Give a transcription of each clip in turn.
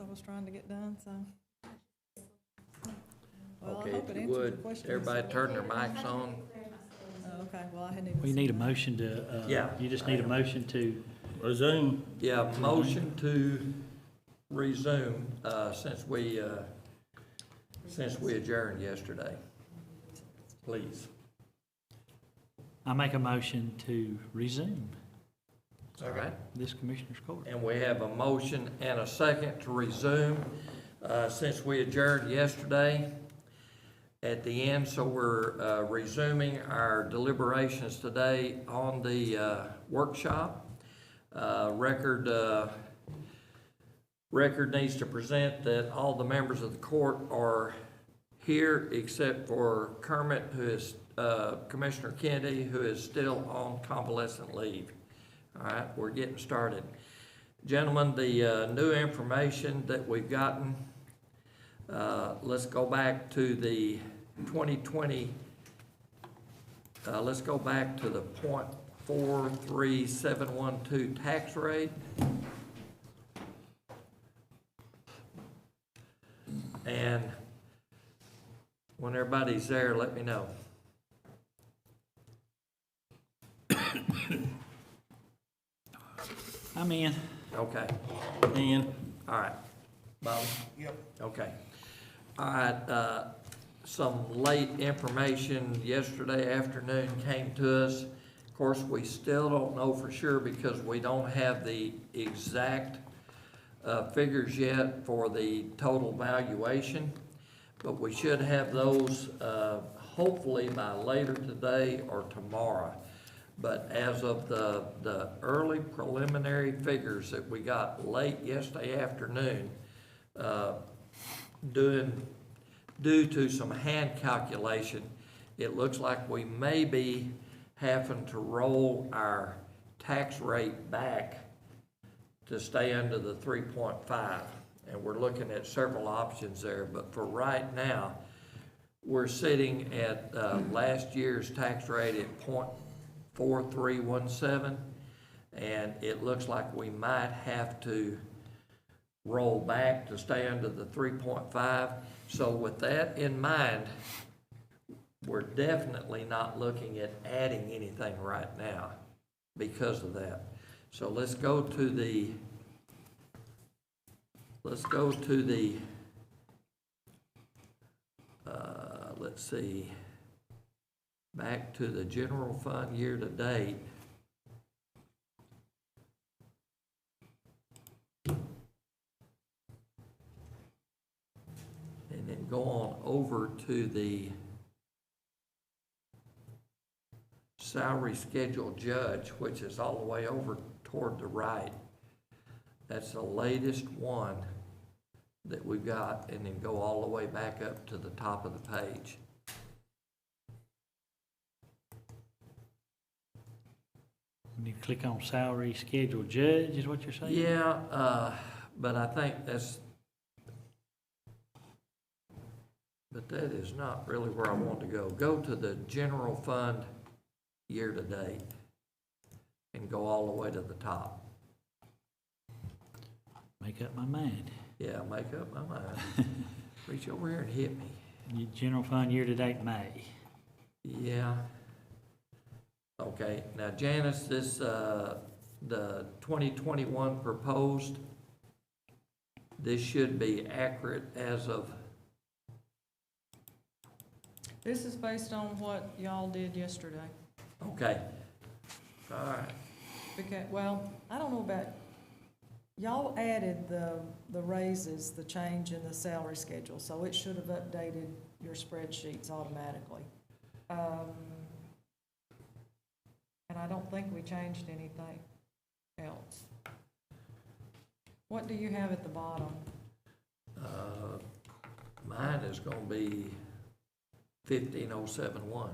I was trying to get done, so. Well, I Okay, hope if it you answers your would, question. everybody turn their mics on. Oh, okay, well, I hadn't even. We need a seen that. motion to, Yeah. you just need a motion to, Resume. Yeah, motion to resume, since we adjourned yesterday. Please. I make a motion to resume All right. this Commissioner's Court. And we have a motion and a second to resume, since we adjourned yesterday at the end. So we're resuming our deliberations today on the workshop. Record needs to present that all the members of the court are here except for Kermit, who is, Commissioner Kennedy, who is still on convalescent leave. All right, we're getting started. Gentlemen, the new information that we've gotten, let's go back to the 2020, let's go back to the .43712 tax rate. And when everybody's there, let me know. I'm in. Okay, And all right. Bobby? Yep. Okay. All right, some late information yesterday afternoon came to us. Of course, we still don't know for sure because we don't have the exact figures yet for the total valuation, but we should have those hopefully by later today or tomorrow. But as of the early preliminary figures that we got late yesterday afternoon, due to some hand calculation, it looks like we may be having to roll our tax rate back to stay under the 3.5. And we're looking at several options there, but for right now, we're sitting at last year's tax rate at .4317, and it looks like we might have to roll back to stay under the 3.5. So with that in mind, we're definitely not looking at adding anything right now because of that. So let's go to the let's see, back to the general fund year to date. And then go on over to the salary schedule judge, which is all the way over toward the right. That's the latest one that we've got, and then go all the way back up to the top of the page. When you click on salary schedule judge, is what you're saying? Yeah, but I think but that is not really where I want to go. Go to the general fund year to date and go all the way to the top. Make up my mind. Yeah, make up my mind. Reach over here and hit me. Your general fund year-to-date May. Yeah. Okay, now Janice, this, the 2021 proposed, this should be accurate as of, This is based on what y'all did yesterday. okay. All right, Because, well, I don't know about, y'all added the raises, the change in the salary schedule, so it should have updated your spreadsheets automatically. And I don't think we changed anything else. What do you have at the bottom? mine is gonna be 15071.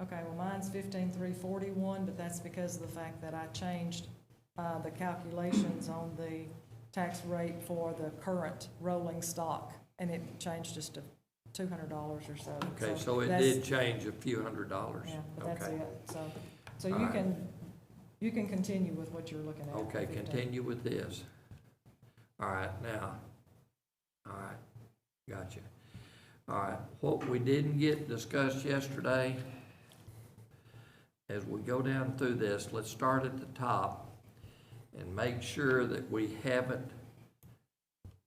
Okay, well, mine's 15,341, but that's because of the fact that I changed the calculations on the tax rate for the current rolling stock, and it changed just to $200 or so. Okay, so it that's- did change a few $100s. Yeah, but that's Okay. it. So All you right. can continue with what you're looking at. Okay, continue with this. All right, now, all right, gotcha. All right, what we didn't get discussed yesterday, as we go down through this, let's start at the top and make sure that we haven't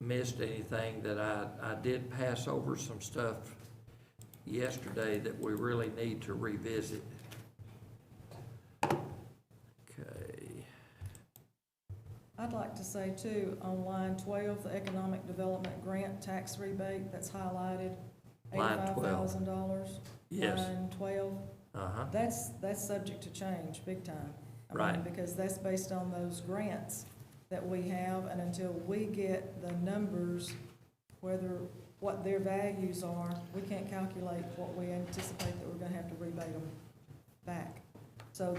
missed anything, that I did pass over some stuff yesterday that we really need to revisit. Okay. I'd like to say too, on line 12, the economic development grant tax rebate that's highlighted, Line 12. $85,000. Yes. Line 12, Uh-huh, that's subject to change, big time. I mean, Right. because that's based on those grants that we have, and until we get the numbers, what their values are, we can't calculate what we anticipate that we're gonna have to rebate them back. So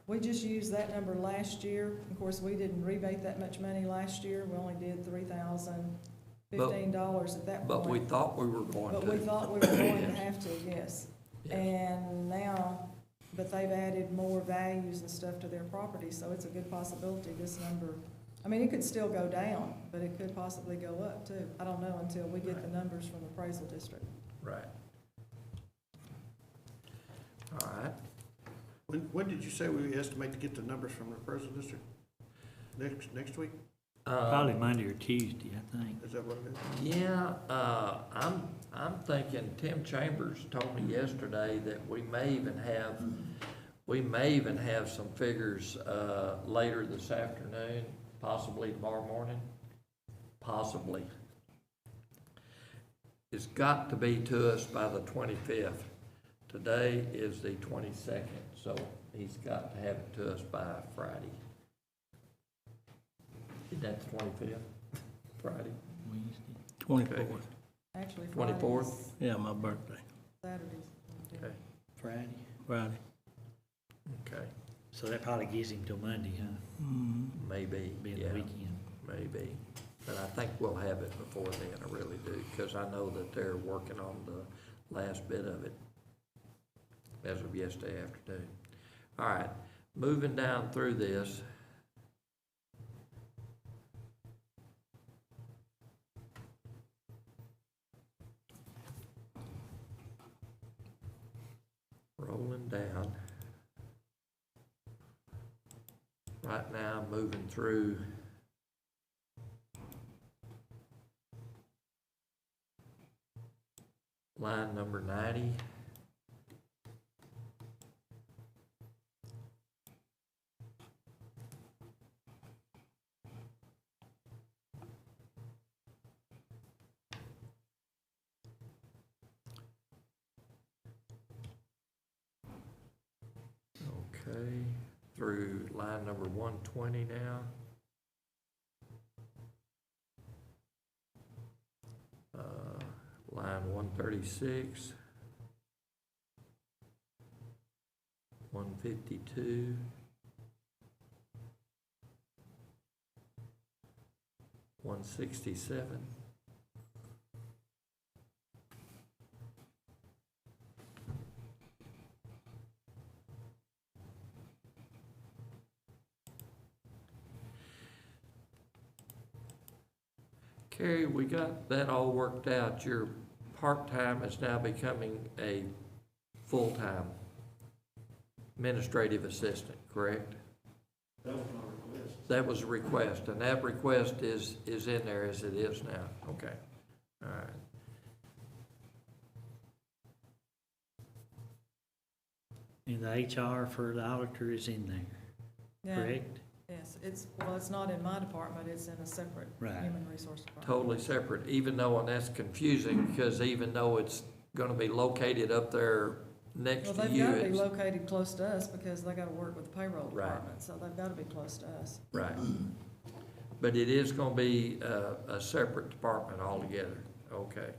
we just used that number last year. Of course, we didn't rebate that much money last year. We only did $3,015 at that point. but we thought we were going to. But we thought we were going to Yes. have to, yes. Yes. And now, but they've added more values and stuff to their property, so it's a good possibility this number, I mean, it could still go down, but it could possibly go up too. I don't know until we get the numbers from the appraisal district. Right. All right. When did you say we estimate to get the numbers from the appraisal district? Next week? Probably Monday or Tuesday, I think. Is that what it is? Yeah, I'm thinking Tim Chambers told me yesterday that we may even have some figures, later this afternoon, possibly tomorrow morning, possibly. It's got to be to us by the 25th. Today is the 22nd, so he's got to have it to us by Friday. Isn't that the 25th? Friday? Wednesday. 24th. Actually, 24th? Fridays, Yeah, my birthday. Saturdays. Okay, Friday. Friday. okay, So that probably gives him till Monday, huh? maybe, Being yeah, the weekend. maybe. But I think we'll have it before then, I really do, because I know that they're working on the last bit of it as of yesterday afternoon. All right, moving down through this. Rolling down. Right now, moving through line number 90. Okay, through line number 120 now. Line 136. 152. 167. Carrie, we got that all worked out. Your part-time is now becoming a full-time administrative assistant, correct? That was my request. That was a request, and that request is in there as it is now. Okay, all right. And the HR for the auditor is in there, Yeah, correct? yes, it's not in my department, it's in a separate Right. human resource department. Totally separate, even though, and that's confusing, because even though it's gonna be located up there next Well, to they've you, gotta be it's, located close to us because they gotta work with the payroll Right. department, so they've gotta be close to us. right. But it is gonna be a separate department altogether, okay.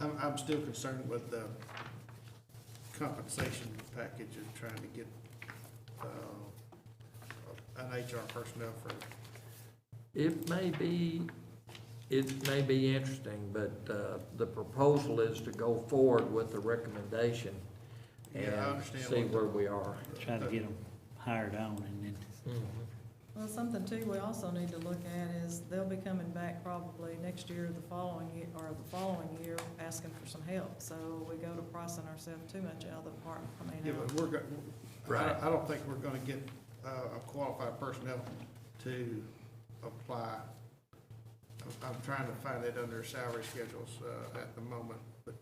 I'm still concerned with the compensation package of trying to get, an HR personnel for, It may be interesting, but the proposal is to go forward with the recommendation Yeah, I and understand see what the- where we are. Try to get them hired on and then, Well, something too, we also need to look at is they'll be coming back probably next year, the following year, or the following year, asking for some help. So we go to pricing ourselves too much out of the department. Yeah, but Right. I don't think we're gonna get, a qualified personnel to apply. I'm trying to find it under salary schedules, at the moment, but,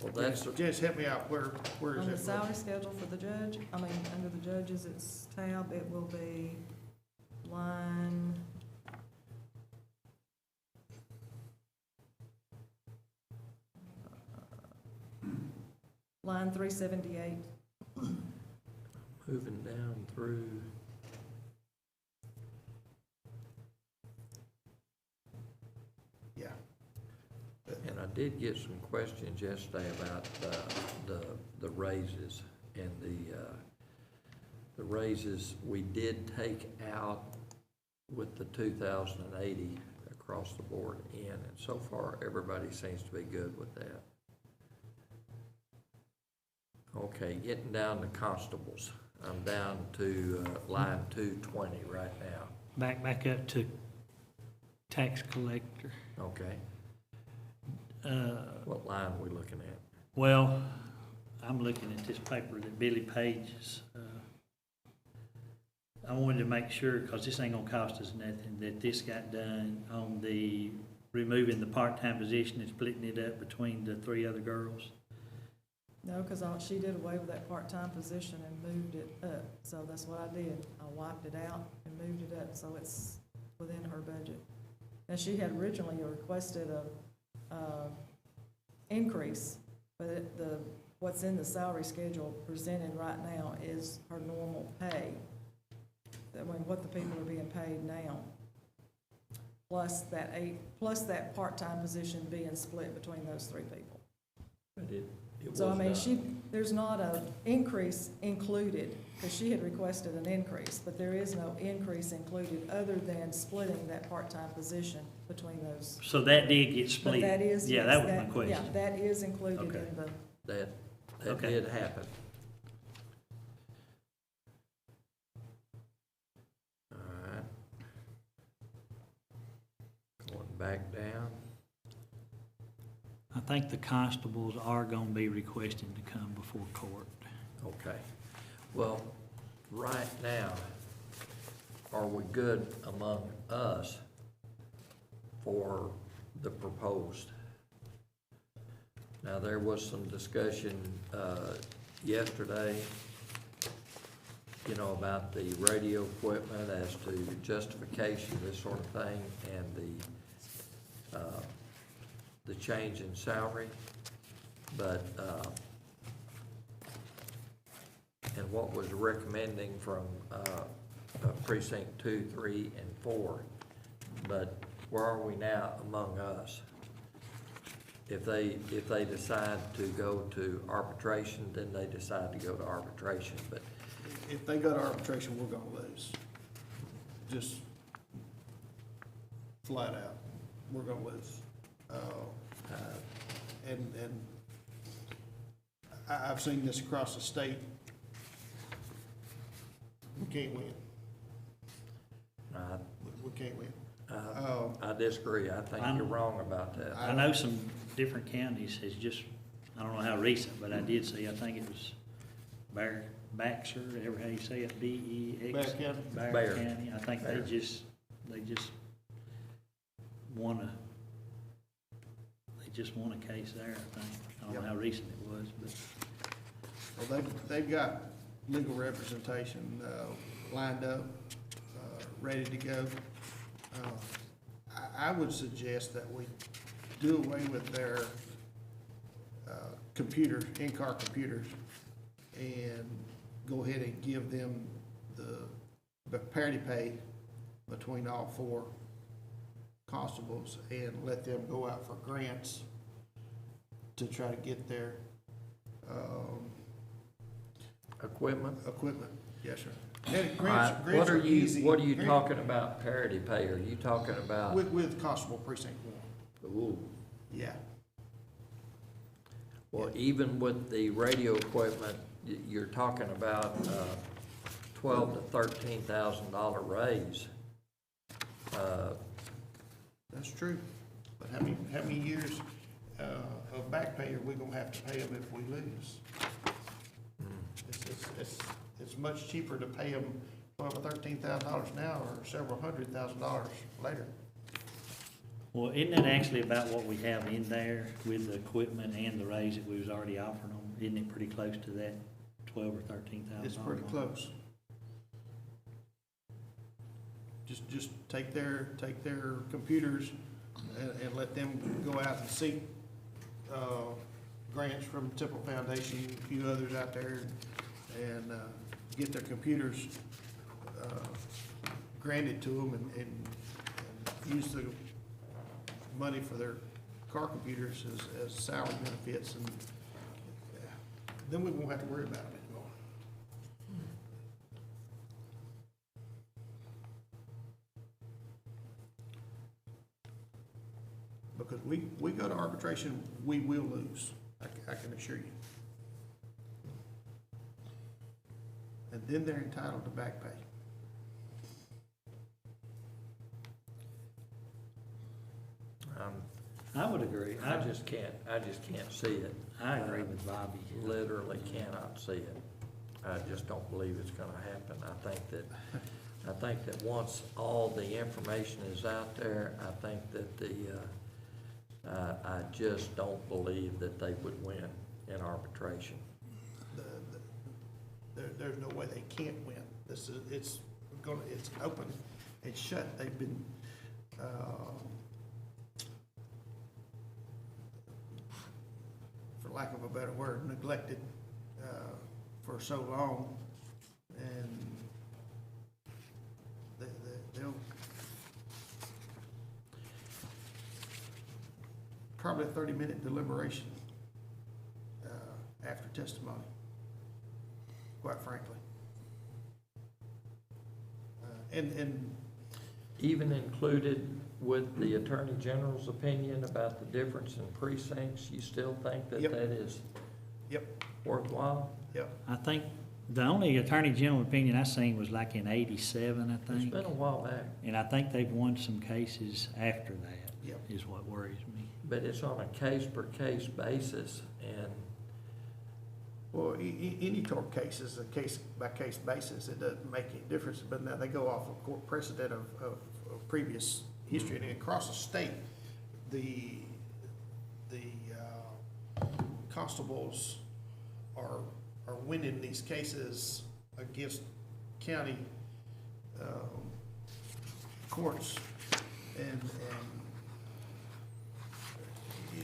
Well, that's, Jess, help me out, where is On the it? salary schedule for the judge, I mean, under the judges, it's tab, it will be line. Line 378. moving down through. Yeah. And I did get some questions yesterday about the raises and the raises we did take out with the 2,080 across the board in, and so far, everybody seems to be good with that. Okay, getting down to constables. I'm down to line 220 right now. Back up to tax collector. Okay, what line are we looking at? Well, I'm looking at this paper that Billy Page's, I wanted to make sure, because this ain't gonna cost us nothing, that this got done on the removing the part-time position and splitting it up between the three other girls. No, because she did away with that part-time position and moved it up, so that's what I did. I wiped it out and moved it up, so it's within her budget. And she had originally requested a increase, but what's in the salary schedule presented right now is her normal pay. What the people are being paid now, plus that part-time position being split between those three people. But it So, I was mean, done. there's not a increase included, because she had requested an increase, but there is no increase included other than splitting that part-time position between those. So that did get But split? that is. Yeah, yes, that was my question. Yeah, that is included Okay. in the, That Okay. did happen. All right. Going back down. I think the constables are gonna be requesting to come before court. Okay. Well, right now, are we good among us for the proposed? Now, there was some discussion, yesterday, about the radio equipment as to justification, this sort of thing, and the change in salary, but, and what was recommending from, precinct 2, 3, and 4. But where are we now among us? If they decide to go to arbitration, then they decide to go to arbitration, but, If they go to arbitration, we're gonna lose. Just flat out, we're gonna lose. And I've seen this across the state. We can't win. I, We can't win. I disagree. I think you're wrong about that. I know some different counties has just, I don't know how recent, but I did see, I think it was Baxter, ever how you say it, B-E-X? Bear County? Bear Bear. County. I think Bear. they just won a case there, I think. I don't know how recent it was, but. Well, they've got legal representation, lined up, ready to go. I would suggest that we do away with their, computers, in-car computers, and go ahead and give them the parity pay between all 4 constables, and let them go out for grants to try to get their, Equipment? equipment. Yes, sir. And All right, grants are easy. what are you talking about parity pay? Are you talking about? With Constable Precinct 1, Ooh, yeah. well, even with the radio equipment you're talking about $12,000 to $13,000 raise. That's true. But how many years of back pay are we gonna have to pay them if we lose? It's much cheaper to pay them $12,000 or $13,000 now or several $100,000 later. Well, isn't that actually about what we have in there with the equipment and the raise that we was already offering them? Isn't it pretty close to that $12,000 or $13,000? It's pretty close. Just take their computers and let them go out and seek, grants from Temple Foundation, a few others out there, and get their computers, granted to them and use the money for their car computers as salary benefits, and then we won't have to worry about it anymore. Because we go to arbitration, we will lose, I can assure you. And then they're entitled to back pay. I would agree. I just can't see it. I agree with Bobby. Literally cannot see it. I just don't believe it's gonna happen. I think that once all the information is out there, I think that I just don't believe that they would win in arbitration. There's no way they can't win. It's open, it's shut. They've been, for lack of a better word, neglected, for so long, and they'll probably a 30-minute deliberation, after testimony, quite frankly. And Even included with the Attorney General's opinion about the difference in precincts, you still think that Yep. that is Yep. worthwhile? Yep. I think the only Attorney General opinion I seen was like in '87, I It's think. been a while back, And I think they've won some cases after that, Yep. is what worries me. but it's on a case-per-case basis, and Well, any tort case is a case-by-case basis. It doesn't make any difference, but now they go off of court precedent of previous history. And across the state, the constables are winning these cases against county courts. And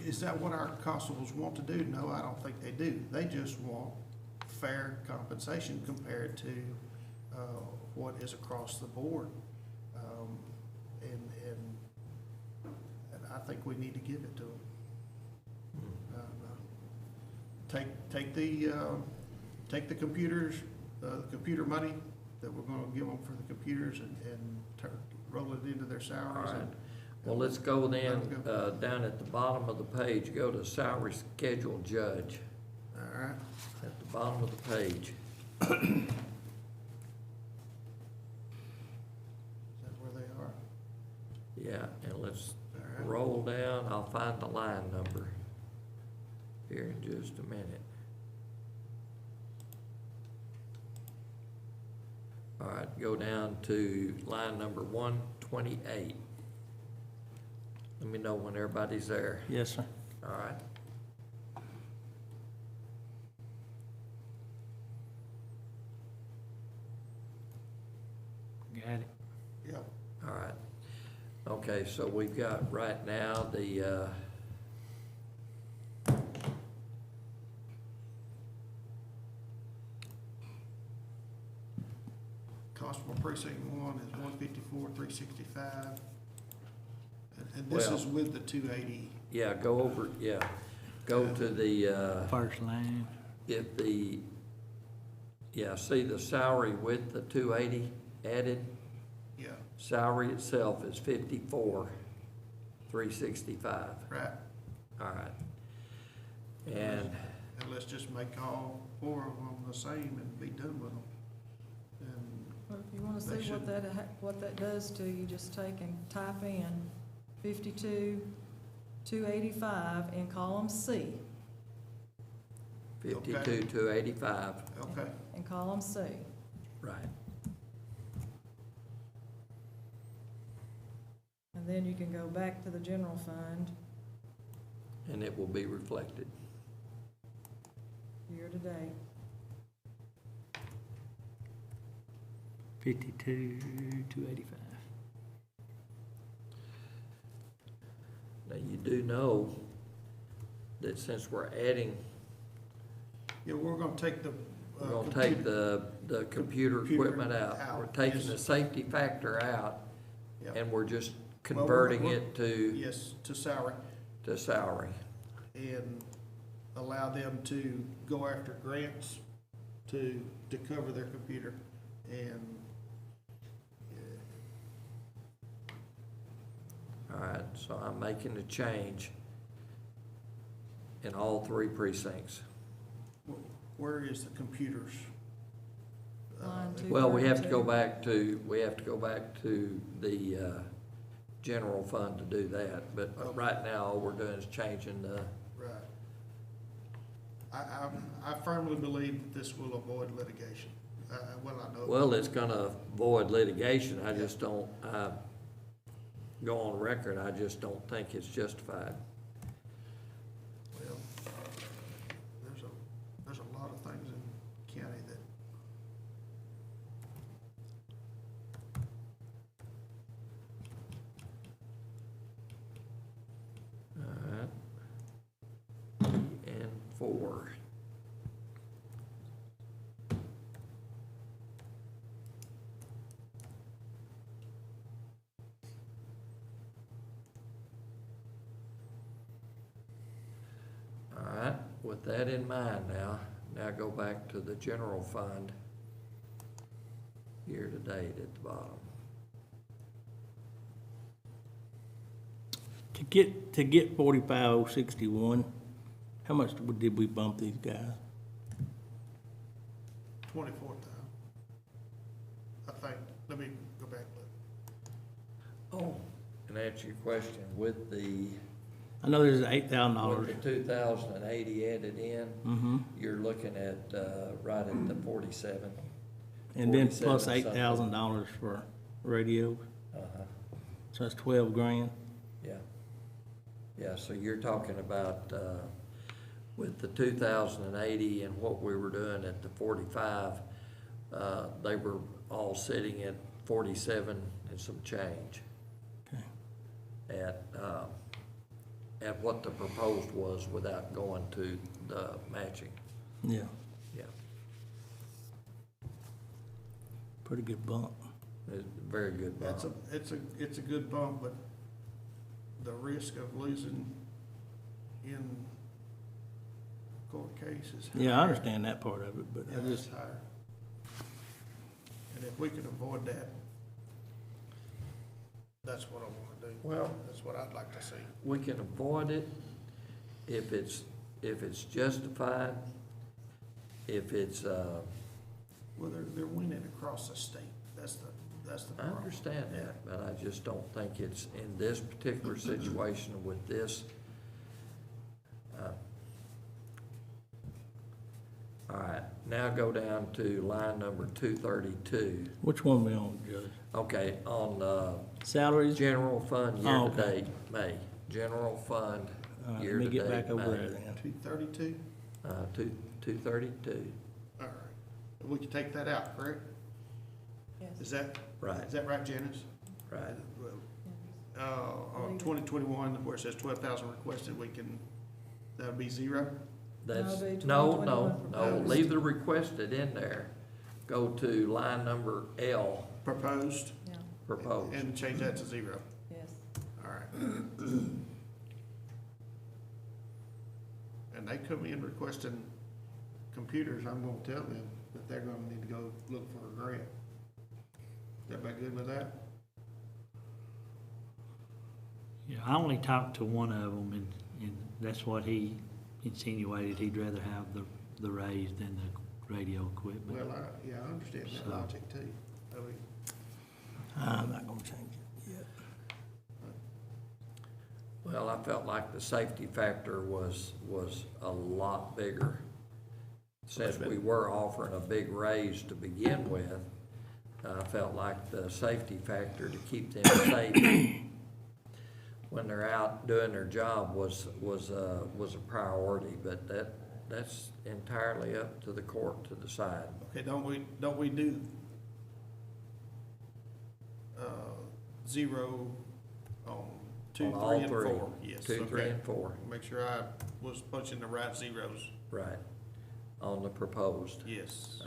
is that what our constables want to do? No, I don't think they do. They just want fair compensation compared to what is across the board. And I think we need to give it to them. Take the computers, the computer money that we're gonna give them for the computers and roll it into their salaries. All right. and- well, let's go then, Let 'em go. down at the bottom of the page, go to salary schedule judge, All right. at the bottom of the page. Is that where they are? Yeah, and let's All right. roll down, I'll find the line number here in just a minute. All right, go down to line number 128. Let me know when everybody's there. Yes, sir. All right. Got it. Yeah. All right. Okay, so we've got right now the, Constable Precinct 1 is 154, 365. And this Well- is with the 280. yeah, go over, yeah, go to the, First line. if the, yeah, see the salary with the 280 added? Yeah, Salary itself is 54,365. right. All right. And And let's just make all 4 of them the same and be done with them. And Well, if you wanna They see what that does to you, just take and type in 52,285 in column C, 52,285, okay, in column C. right. And then you can go back to the general fund, And it will be reflected. year to date. 52,285. Now, you do know that since we're adding, yeah, we're gonna take the. we're gonna take the computer computer equipment out. out, We're taking yes. the safety factor out, Yep. and we're just Well, converting we're- it to Yes, to salary, salary. and allow them to go after grants to cover their computer, and, All right, so I'm making a change in all 3 precincts. where is the computers? Line two. Well, we have to go 232. back to the general fund to do that, but right now, all we're doing is changing the, Right. I firmly believe that this will avoid litigation. Well, I know. well, it's gonna avoid litigation, I just don't, go on record, I just don't think it's justified. Well, there's a lot of things in county that, All right. 3 and 4. All right, with that in mind now go back to the general fund, year to date at the bottom. To get 45,061, how much did we bump these guys? 24,000. I think, let me go back and look. Oh, and answer your question, with the I know there's with $8,000. the 2,080 added in, Mm-hmm. you're looking at, right at the 47. And then plus 47 $8,000 for radios, Uh-huh, so that's 12 grand. yeah. Yeah, so you're talking about, with the 2,080 and what we were doing at the 45, they were all sitting at 47 and some change Okay. at what the proposed was without going to the matching, Yeah, yeah. pretty good bump. It's a very good bump. It's a good bump, but the risk of losing in court cases. Yeah, I understand that part of it, but I It's just, higher. And if we can avoid that, that's what I wanna do. Well, That's what I'd like to see. we can avoid it if it's justified, if it's, Well, they're winning across the state. That's the I problem. understand that, but I just don't think it's in this particular situation with this. All right, now go down to line number 232. which one we on, Judge? Okay, on, Salaries? general fund Oh, okay. year-to-date, May. General fund All right, let me year-to-date, get back over May. there then. 232? 232, All right. We can take that out, correct? Yes. Is that right, Janice? right. On 2021, where it says 12,000 requested, that would be 0? That's, No, it'd be no, 2021 no, proposed. leave the requested in there. Go to line number L, Proposed? Yeah, proposed. And change that to 0. yes. All right. And they come in requesting computers, I'm gonna tell them that they're gonna need to go look for a grant. Is everybody good with that? Yeah, I only talked to one of them, and that's what he insinuated, he'd rather have the raise than the radio equipment. Well, I understand that So- logic too. I mean, I'm not gonna change it yet. Well, I felt like the safety factor was a lot bigger. Since we were offering a big raise to begin with, I felt like the safety factor to keep them safe when they're out doing their job was a priority, but that's entirely up to the court to decide. okay, don't we do, zero on two, On all three, and three. four? Yes, 2, 3, okay. and 4, Make sure I was punching the right zeros. right, on the proposed. Yes.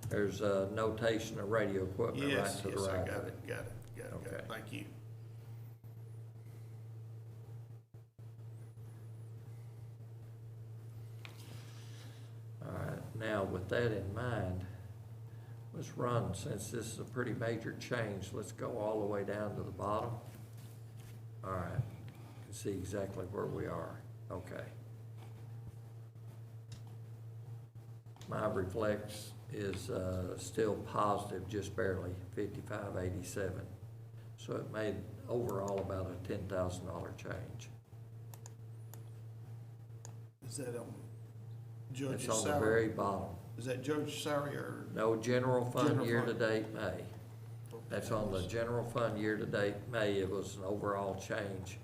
There's a notation of radio equipment right Yes, to the yes, I right got of it. it, got it, got it, got it. Okay. Thank you. All right, now with that in mind, let's run, since this is a pretty major change, let's go all the way down to the bottom. All right, you can see exactly where we are, okay. My reflex is, still positive, just barely, 5587. So it made overall about a $10,000 change. Is that on It's judge's on the salary? very bottom. Is that judge's salary or? No, general fund General fund. year-to-date May. That's on the general fund year-to-date May, it was an overall change.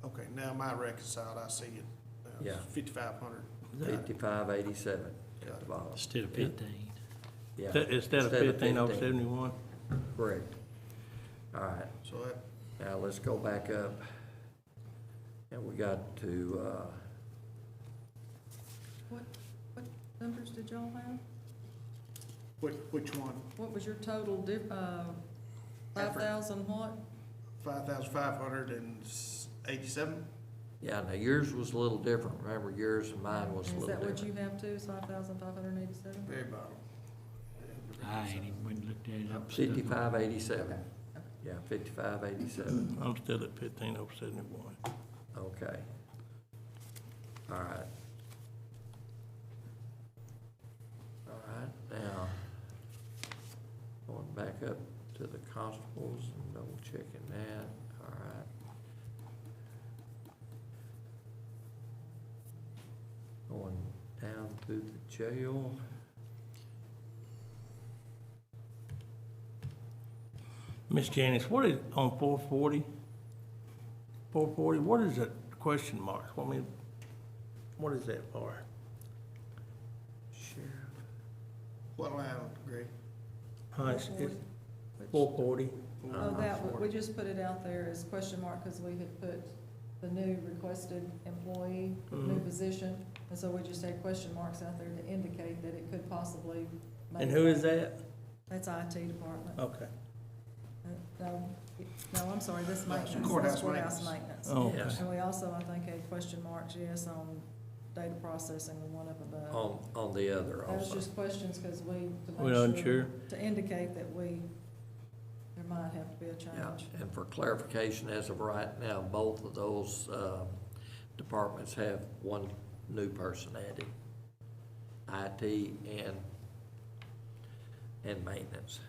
Okay, now my reconciled, I see it. Yeah. 5,500. 5587 at the bottom. Instead of 15. Yeah. Instead of 15,071? Correct. All right, So that, now let's go back up. And we got to, What numbers did y'all have? which one? What was your total 5,000 what? 5,587? yeah, now yours was a little different. Remember, yours and mine was a Is little that what different. you have too, is 5,587? Very bottom. I ain't even went and looked at it up. 5587. Yeah, 5587. I'm still at 15,071. Okay. All right. All right, now, going back up to the constables and double checking that, all right. Going down to the jail. Miss Janice, what is, on 440? 440, what is that question mark? I mean, what is that for? Sheriff. What line, Greg? It's 440? 440. Oh, that, we just put it out there as question mark because we had put the new requested employee, new Mhm. position. And so we just had question marks out there to indicate that it could possibly. make And who is that? That's IT department. Okay. No, I'm sorry, this maintenance, courthouse that's courthouse maintenance. maintenance. Oh, Yes. And we also, I think, had question marks, yes, on data processing, the one up above. On the other That was also. just questions because we, to We're make unsure. sure, to indicate that there might have to be a Yeah, change. and for clarification, as of right now, both of those, departments have one new person added. IT and maintenance.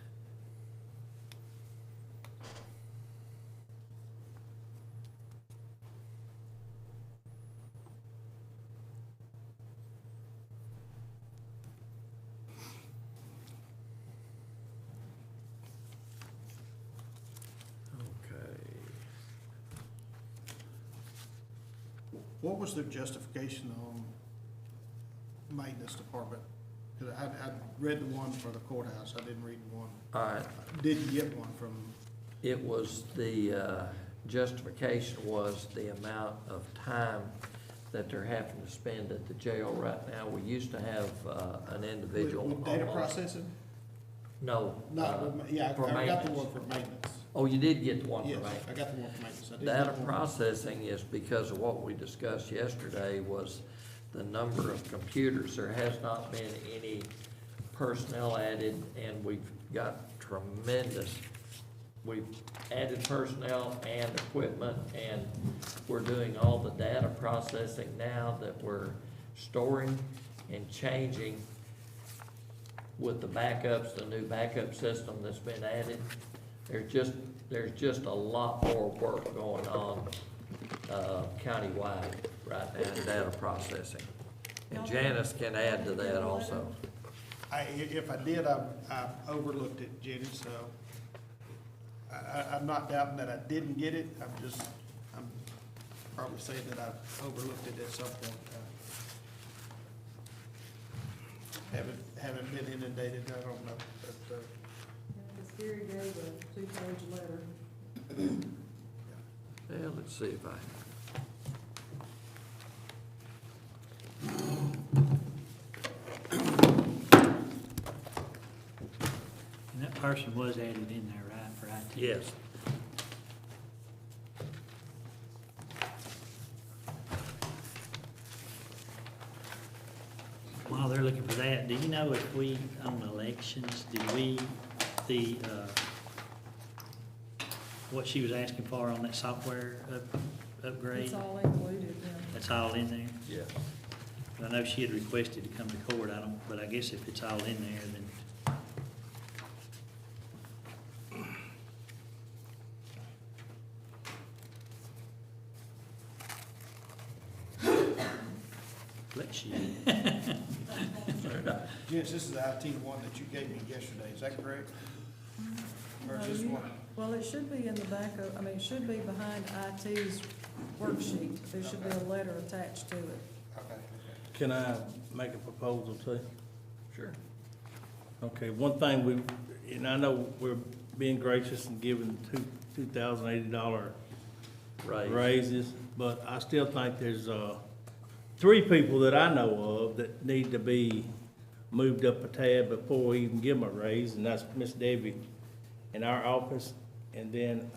Okay. What was their justification on maintenance department? Because I read the one for the courthouse, I didn't read the one. All right, I didn't get one from, it was the, justification was the amount of time that they're having to spend at the jail right now. We used to have, an individual. with data on- processing? No. Not, with- yeah, for I got the maintenance. one for maintenance. Oh, you did get the one for Yes, maintenance. I got the one for maintenance. I didn't Data get one- processing is because of what we discussed yesterday was the number of computers. There has not been any personnel added, and we've got tremendous, we've added personnel and equipment, and we're doing all the data processing now that we're storing and changing with the backups, the new backup system that's been added. There's just a lot more work going on, countywide right now in data processing. And Janice can add to that also. If I did, I overlooked it, Jenny, so I'm not doubting that I didn't get it. I'm probably saying that I overlooked it at some point. Haven't been inundated, I don't know, but, Because Gary gave a 2-page letter. Yeah, let's see if I, And that person was added in there, right, for IT? yes. While they're looking for that, do you know if we, on elections, what she was asking for on that software upgrade? It's all included, yeah. That's all in there? Yes. I know she had requested to come to court, but I guess if it's all in there, then. Bless you. Janice, this is the IT one that you gave me yesterday, is that correct? Or is this one? Well, it should be in the back of, I mean, it should be behind IT's worksheet. There should be a letter attached to it. Okay. Can I make a proposal too? Sure. Okay, one thing and I know we're being gracious and giving $2,080 Right. raises, but I still think there's, 3 people that I know of that need to be moved up a tab before we even give them a raise, and that's Miss Debbie in our office, and then,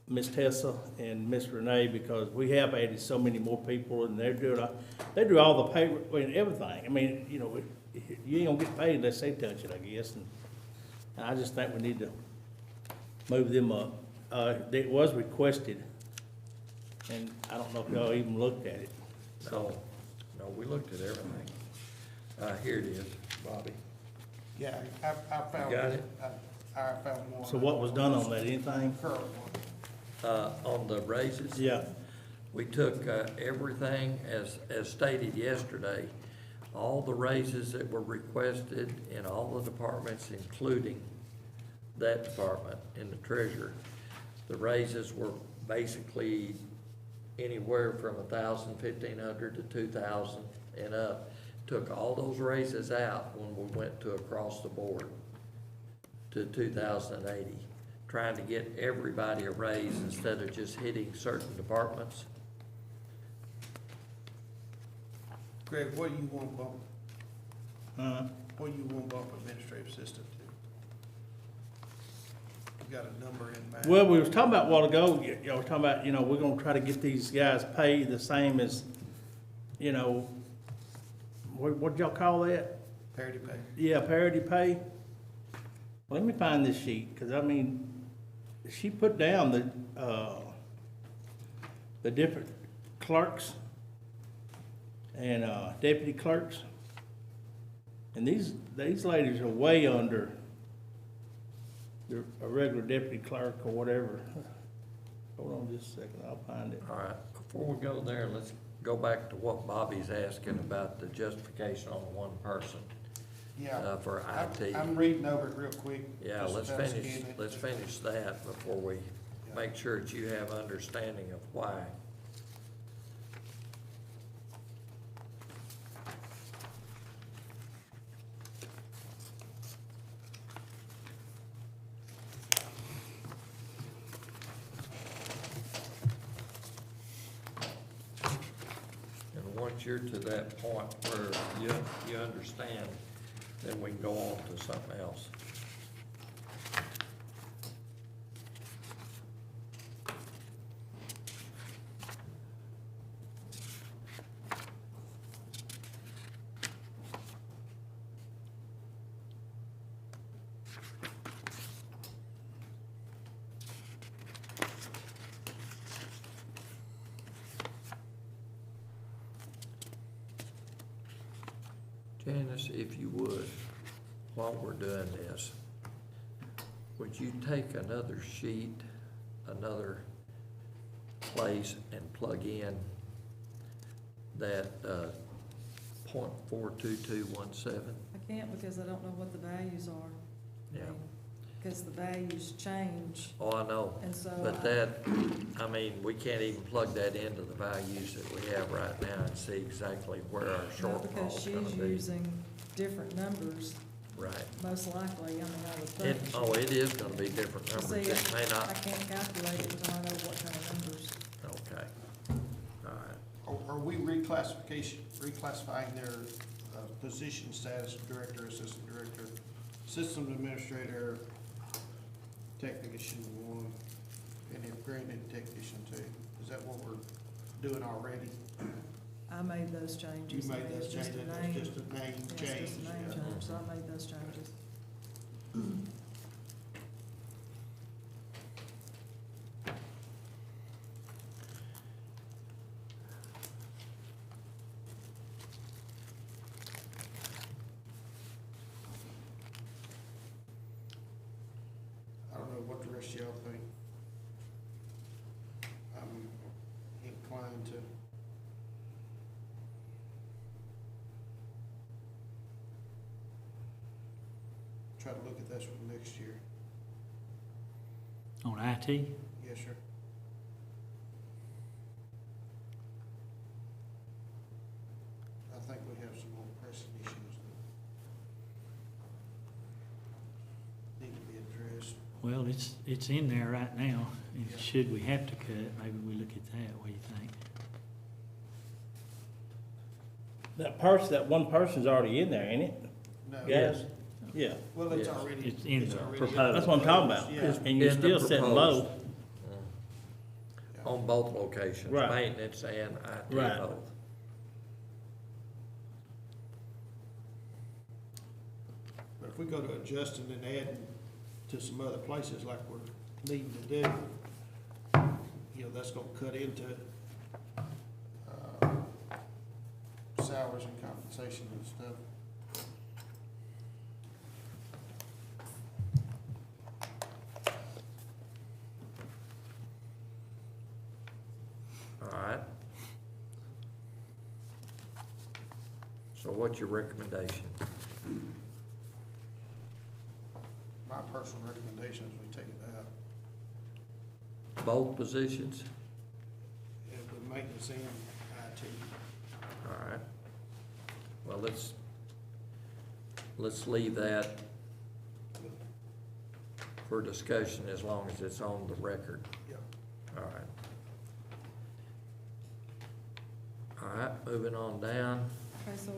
Miss Tessa and Miss Renee, because we have added so many more people, and they do all the pay, and everything. I mean, you know, you ain't gonna get paid unless they touch it, I guess, and I just think we need to move them up. It was requested, and I don't know if y'all even looked at it. No, we looked at everything. Here it is, Bobby. Yeah, I found. You got it? I found one. So what was done on that, anything? Current one. On the raises? Yeah, We took everything as stated yesterday, all the raises that were requested in all the departments, including that department and the treasurer. The raises were basically anywhere from 1,000, 1,500 to 2,000 and up. Took all those raises out when we went to across the board to 2,080. Trying to get everybody a raise instead of just hitting certain departments. Greg, what do you want to bump, uh, what do you want to bump administrative assistant to? You got a number in mind? well, we was talking about a while ago, y'all was talking about, we're gonna try to get these guys paid the same as, what'd y'all call that? Parity pay. Yeah, parity pay. Let me find this sheet, cause I mean, she put down the different clerks and, deputy clerks. And these ladies are way under a regular deputy clerk or whatever. Hold on just a second, I'll find it. All right, before we go there, let's go back to what Bobby's asking about the justification on one person, Yeah. for IT. I'm reading over it real quick. Yeah, just let's about finish, scanning it. let's finish that before we make sure that you have understanding of why. And once you're to that point where you understand, then we can go on to something else. Janice, if you would, while we're doing this, would you take another sheet, another place and plug in that, 0.42217? I can't because I don't know what the values are. Yeah. Because the values change, Oh, I know, and so. but that, I mean, we can't even plug that into the values that we have right now and see exactly where our No, because shortfall's gonna she's be. using different numbers, Right. most likely, I mean, I would It, think. oh, it is gonna be different See, numbers, it may I not, can't calculate it until I know what kind of numbers. okay. All right, Are we reclassifying their position status, director, assistant director, system administrator, technician one, and upgraded technician two? Is that what we're doing already? I made those changes. You I made mean, those it's just a changes, name. that's just a name Yeah, it's change. just a name yeah. change, so I made those changes. I don't know what the rest of y'all think. I'm inclined to. Try to look at this for next year. On IT? Yes, sir. I think we have some more pressing issues that need to be addressed. Well, it's in there right now, and Yeah. should we have to cut it, maybe we look at that, what do you think? That one person's already in there, ain't it? No. Yes. Yeah, Well, it's Yes. already. It's in the already proposed. that's what I'm talking about. Yeah. And you're In the still sitting low. proposed. Yeah. On both locations, Right. maintenance and IT Right. both. But if we go to adjusting and adding to some other places like we're needing to do, you know, that's gonna cut into, salaries and compensation and stuff. All right. So what's your recommendation? My personal recommendation is we take it out, Both positions? if we maintenance and IT. All right. Well, let's leave that for discussion as long as it's on the record. Yeah. All right. All right, moving on down. Okay, so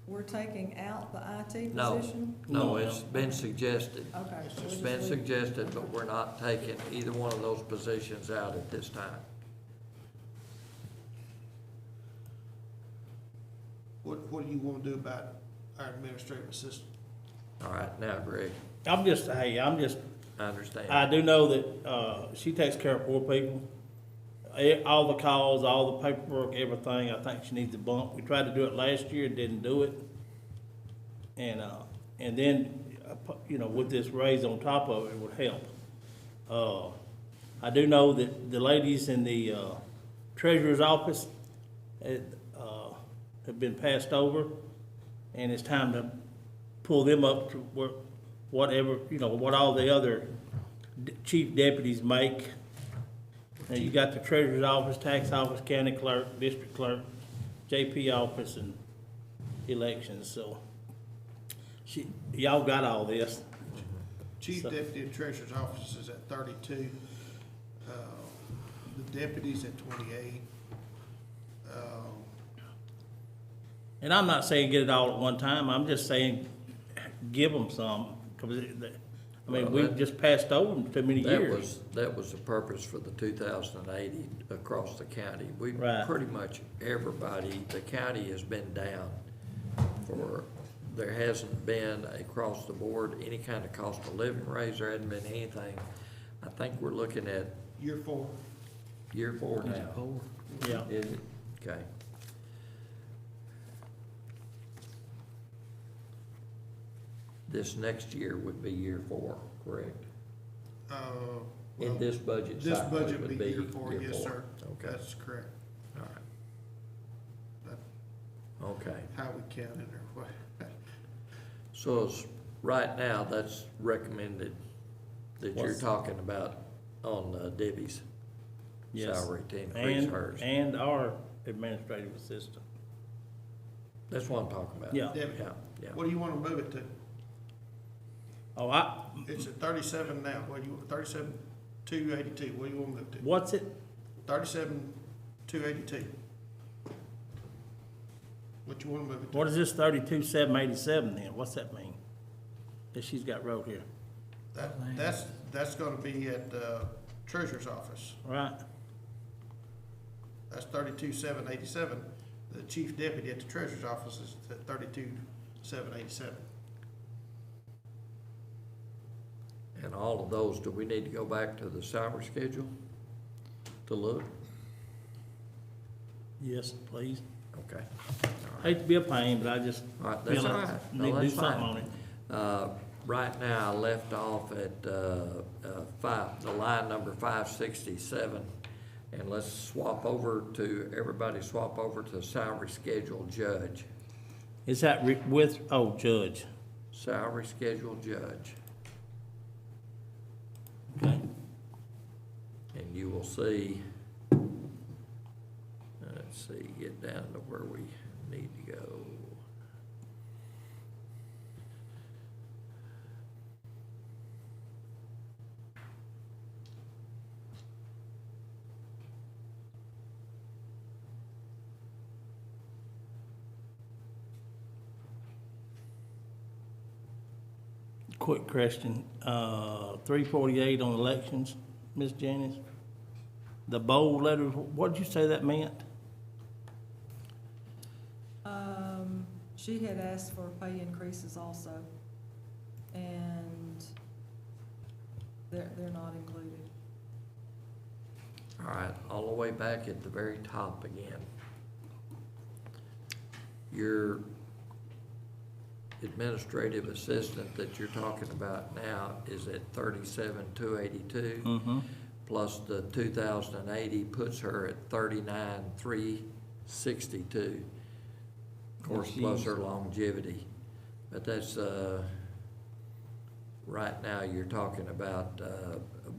we're taking out the IT No. position? No, it's been suggested. Okay. so It's we'll just been leave- suggested, but we're not taking either one of those positions out at this time. What do you wanna do about our administrative assistant? All right, now, Greg, I'm I understand. I do know that, she takes care of poor people. All the calls, all the paperwork, everything, I think she needs to bump. We tried to do it last year, didn't do it. And then, you know, with this raise on top of it would help. I do know that the ladies in the, treasurer's office, have been passed over, and it's time to pull them up to whatever, you know, what all the other chief deputies make. And you got the treasurer's office, tax office, county clerk, district clerk, JP office, and elections, so. Y'all got all this. Chief So- deputy and treasurer's office is at 32, the deputy's at 28. And I'm not saying get it all at one time, I'm just saying give them some, because, I mean, Well, we've that- just passed over them too many years. That was the purpose for the 2080 across the county. We, Right. pretty much everybody, the county has been down for, there hasn't been across the board any kind of cost of living raise, there hasn't been anything. I think we're looking at Year 4. year 4 Is it now. 4? Yeah, Is it? Okay. this next year would be year 4, correct? In Well, this budget this cycle, it budget would be be year 4, year yes, 4. sir. Okay, That's correct. all right. That- Okay, How we count it or what. so it's, right now, that's recommended that you're What's- talking about on Debbie's Yes. salary to increase hers. And our administrative assistant. That's what I'm talking about. Yeah. Debbie, Yeah. what do you wanna move it to? Oh, It's at 37 now, what do you, 37,282, what do you wanna move to? what's it? 37,282. What you wanna move it to? What is this 32,787 then? What's that mean? That she's got wrote here, That's gonna be at the treasurer's office. right? That's 32,787. The chief deputy at the treasurer's office is at 32,787. And all of those, do we need to go back to the salary schedule to look? Yes, please. Okay. Hate to be a pain, but I just All right, feel that's all like right. need No, to do that's something fine. on it. Right now, I left off at, the line number 567. And let's swap over to, everybody swap over to salary schedule judge. Is that with, oh, judge, Salary schedule judge. okay? And you will see, let's see, get down to where we need to go. Quick question, 348 on elections, Ms. Janice? The bold letters, what did you say that meant? She had asked for pay increases also, and they're not included. All right, all the way back at the very top again. Your administrative assistant that you're talking about now is at 37,282. Mm-hmm. Plus the 2,080 puts her at 39,362. Of course, plus her longevity. But that's, right now, you're talking about,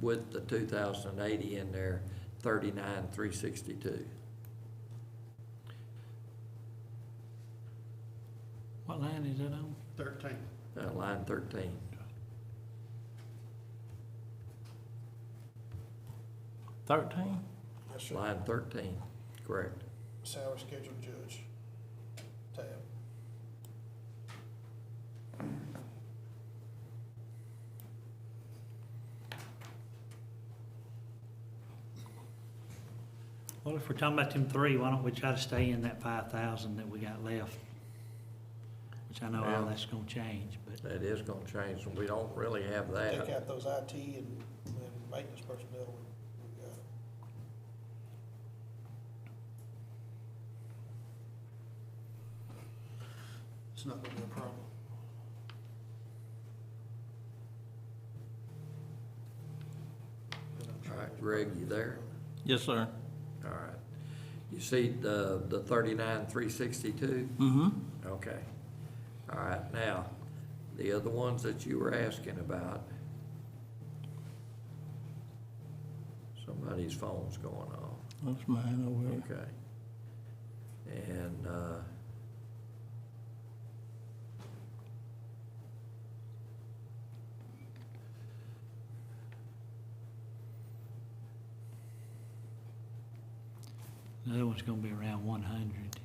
with the 2,080 in there, 39,362. What line is that on? 13. Line 13. $13? Yes, sir. Line 13, correct. Salary schedule judge tab. Well, if we're talking about them 3, why don't we try to stay in that 5,000 that we got left? Which I know all Well, that's gonna change, but That is gonna change, and we don't really have that. Take out those IT and maintenance personnel we got. It's not gonna be a problem. All right, Greg, you there? Yes, sir. All right. You see the 39,362? Mm-hmm. Okay. All right, now, the other ones that you were asking about. Somebody's phone's going off. That's mine over here. Okay. And, the other one's gonna be around 100.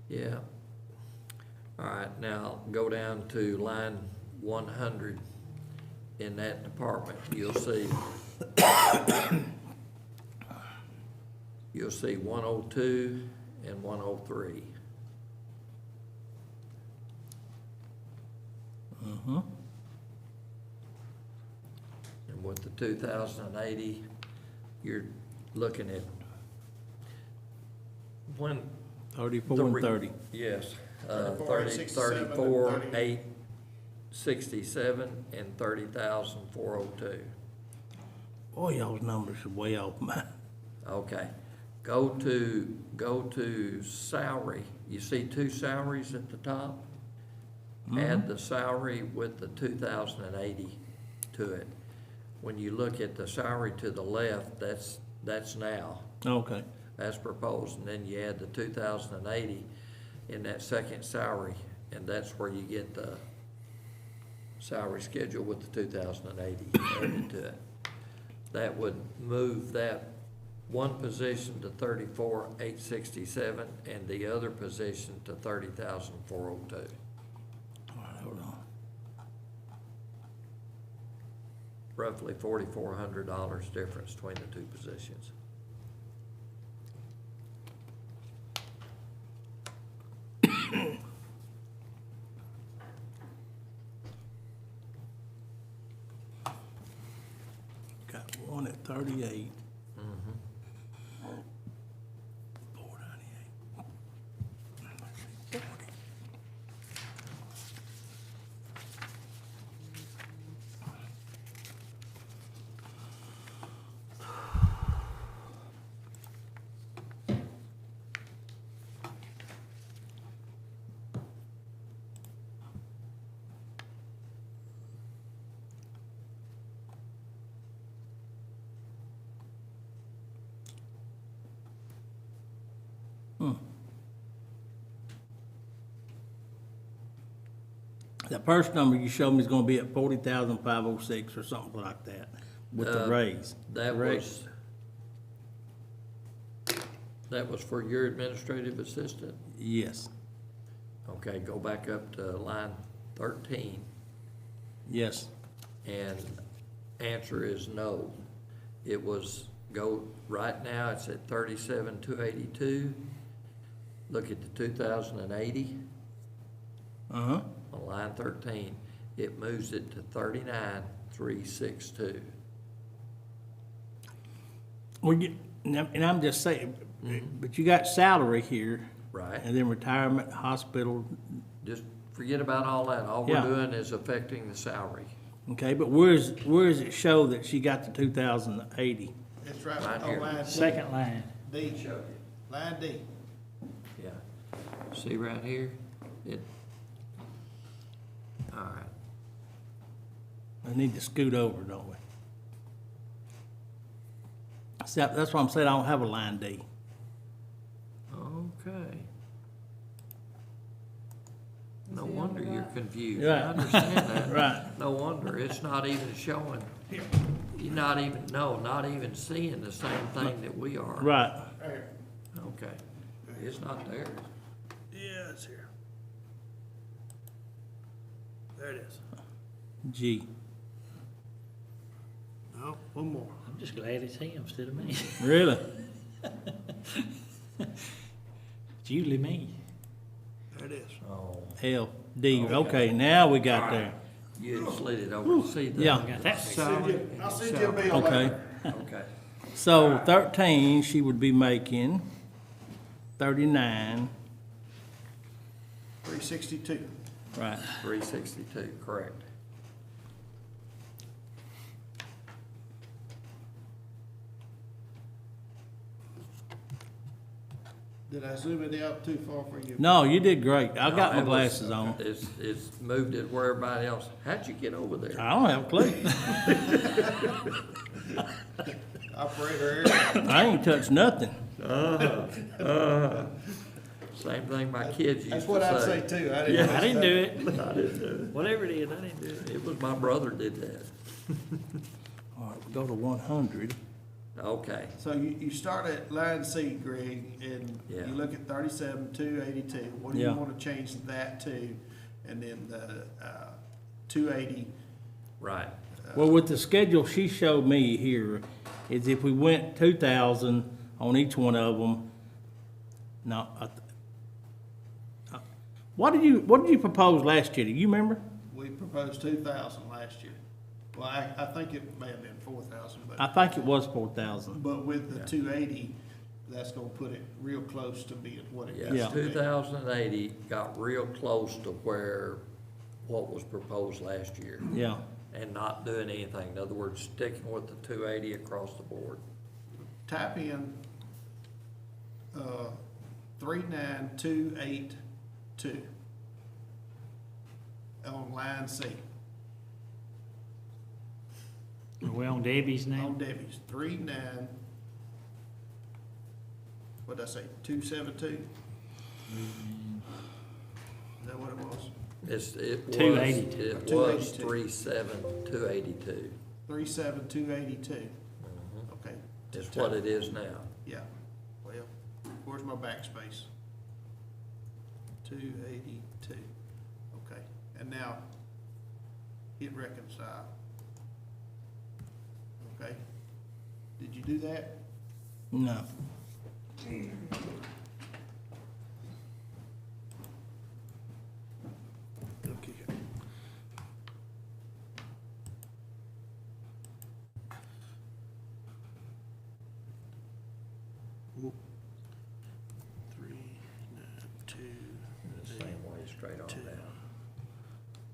yeah. All right, now go down to line 100 in that department. You'll see 102 and 103. Mm-hmm. And with the 2,080, you're looking at when. 34 the and re- 30. Yes, 34, 867, 34, and 30. 867, and 30,402. Boy, y'all's numbers are way off mine. Okay, go to salary. You see two salaries at the top? Add the salary with the 2,080 to it. When you look at the salary to the left, that's now, Okay. as proposed, and then you add the 2,080 in that second salary, and that's where you get the salary schedule with the 2,080 added to it. That would move that one position to 34,867 and the other position to 30,402. All right, hold on. Roughly $4,400 difference between the two positions. Got one at 38. Mhm. 498. 40. The first number you showed me is gonna be at 40,506 or something like that with the raise. That correct? that was for your administrative assistant? Yes, Okay, go back up to line 13, yes. and answer is no. It was, right now, it's at 37,282. Look at the 2,080 Uh-huh. on line 13. It moves it to 39,362. Well, and I'm just saying, but you got salary here. Right. And then retirement, hospital, Just forget about all that. All we're Yeah. doing is affecting the salary. okay, but where does it show that she got the 2,080? It's right Right on here. line Second line. D. Line D. Yeah. See right here? All right. I need to scoot over, don't we? See, that's why I'm saying I don't have a line D. Okay. No See on wonder the you're right? confused. Right. I understand that. Right. No wonder. It's not even showing. You're not even seeing the same thing that we are. Right. There. Okay. It's not there. Yeah, it's here. There it is. G. No, one more. I'm just glad it's him instead of me. Really? It's usually me. There it is. Oh. L, D. Okay, now we got there. You had slid it over. See the Yeah. Got that. salary? I'll send you a bill Okay. later. Okay. So 13, she would be making 39. 362. Right. 362, correct. Did I zoom it out too far for you? No, you did great. I No, got my it was- glasses on. It's moved it where everybody else. How'd you get over there? I don't have a clue. Operator error. I ain't touched nothing. Same thing my kids used to say. That's what I'd say too. I didn't. I didn't do it. I didn't do Whatever it is, I didn't do it. it. It was my brother did that. All right, we go to 100. Okay, So you start at line C, Greg, and Yeah. you look at 37,282. What do Yeah. you want to change that to? And then the 280. right. Well, with the schedule she showed me here, is if we went 2,000 on each one of them, no, what did you propose last year? Do you remember? We proposed 2,000 last year. Well, I think it may have been 4,000, I think it was 4,000. but with the Yeah. 280, that's gonna put it real close to being what it Yeah, used to be. 2080 got real close to what was proposed last year, Yeah, and not doing anything. In other words, sticking with the 280 across the board. Type in, 39282 on line C, Are we on Debbie's now? on Debbie's, what'd I say, 272? Is that what it was? It was 282. 37282. 37282, okay. It's what it is now. Yeah, well, where's my backspace? 282, okay, and now hit reconcile. Okay, did you do that? no. Okay. Three, nine, two. The same way, straight on down.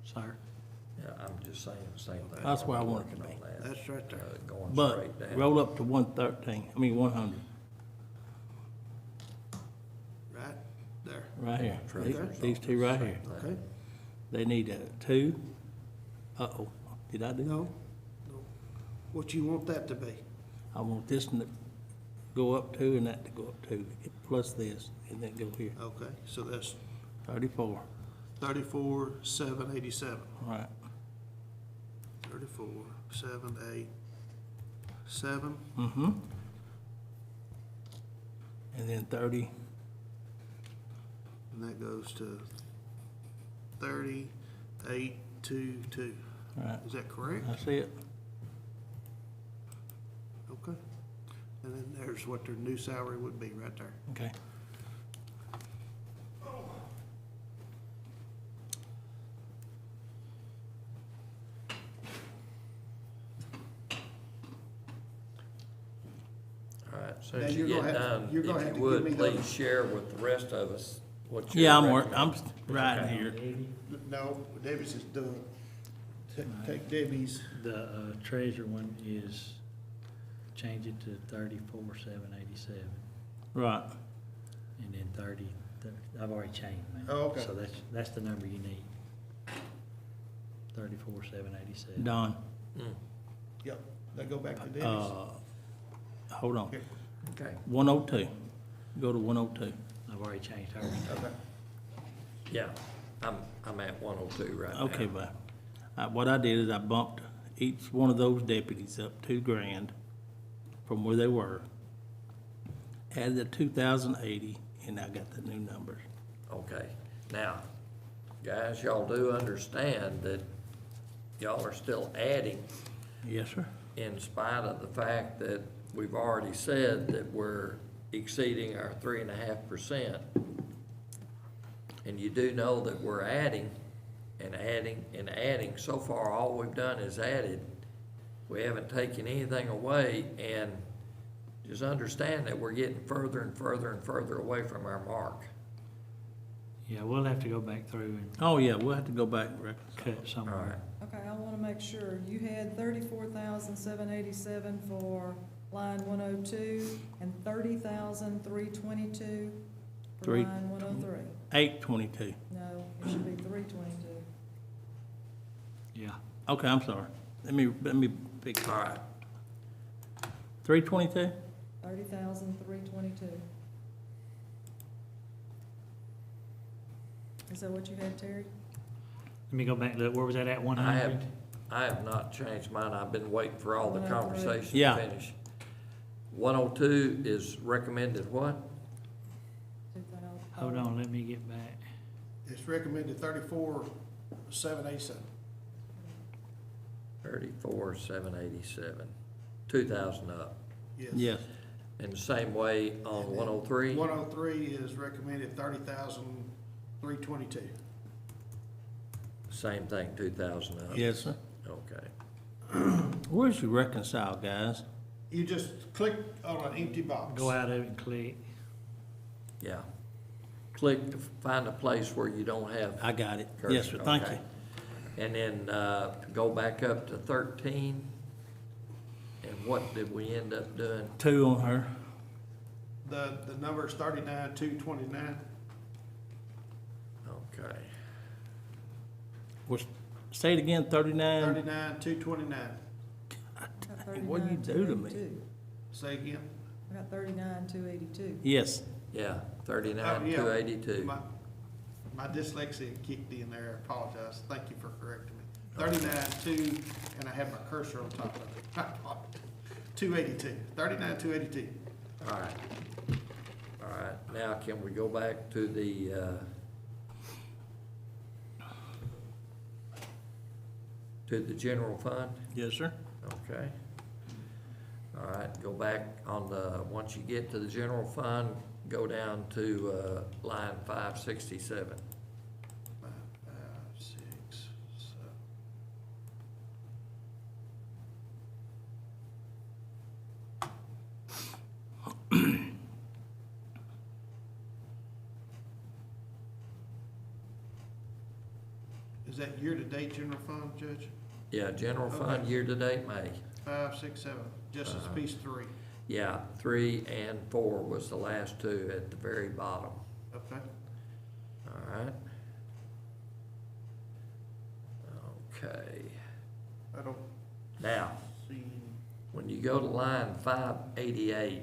Sir? Yeah, I'm just saying the same thing. That's where I want it to Working be. on that, That's right there. Going But straight down. roll up to 100. Right there, Right here. Treasurer's These two right here. office, okay? They need a 2. Uh-oh, did I do? No, no. What you want that to be? I want this one to go up 2 and that to go up 2, plus this, and then go here. Okay, so that's 34, 34,787. right. 34,787. Mm-hmm. And then 30, And that goes to 3822. right. Is that correct? That's it. Okay. And then there's what their new salary would be right there. Okay. All right, so Now, as you you're get gonna have to- done, you're gonna if have you to give me would, those. please share with the rest of us what you're Yeah, I'm recommending. writing Okay. here. No, Debbie's is done. Take Debbie's, The treasure one is, change it to 34,787, Right. and then 30, I've already changed, man. Oh, okay. So that's the number you need. 34,787. Don, Mm, yep, that go back to Debbie's. hold on. Here. Okay, 102. Go to 102. I've already changed hers. Okay. yeah, I'm at 102 right now. Okay, bye. What I did is I bumped each one of those deputies up $2,000 from where they were. Added the 2,080, and I got the new numbers. Okay, now, guys, y'all do understand that y'all are still adding Yes, sir. in spite of the fact that we've already said that we're exceeding our 3.5%. And you do know that we're adding and adding and adding. So far, all we've done is added. We haven't taken anything away, and just understand that we're getting further and further and further away from our mark. Yeah, we'll have to go back through and Oh, yeah, we'll have to go back and reconcile. cut All right, somewhere. Okay, I wanna make sure, you had 34,787 for line 102 and 30,322 for Three. line 103. 822. No, it should be 322. Yeah, Okay, I'm sorry. Let me fix all it. right. 322? 30,322. Is that what you had, Terry? let me go back, look, where was that at, 100? I have not changed mine. I've been waiting for all the 103. conversation Yeah. to finish. 102 is recommended what? 2,000. Hold on, let me get back. It's recommended 34,787. 34,787, 2,000 up. Yes. And the same way on 103? 103 is recommended 30,322. Same thing, 2,000 up? Yes, sir. Okay. Where's your reconcile, guys? You just click on an empty box. Go out of it and click. Yeah. Click to find a place where you don't have. I got it. cursor. Yes, sir, thank Okay. you. And then, to go back up to 13, and what did we end up doing? 2 on her. The number is 39,229. Okay. Say it again, 39. 39,229. What'd you do to me? Say again? I got 39,282. Yes, Yeah, Oh, 39,282. My dyslexia kicked in there, I apologize, thank you for correcting me. 39,2, and I have my cursor on top of it. 282, 39,282. All right. All right, now can we go back to the, general fund? yes, sir. Okay. All right, go back on the, once you get to the general fund, go down to, line 567. 5, 6, 7. Is that year-to-date general fund, Judge? Yeah, general fund, Okay. year-to-date May. 5, 6, 7, just as piece 3. Yeah, 3 and 4 was the last two at the very bottom. Okay. All right. Okay. I don't Now, see, when you go to line 588,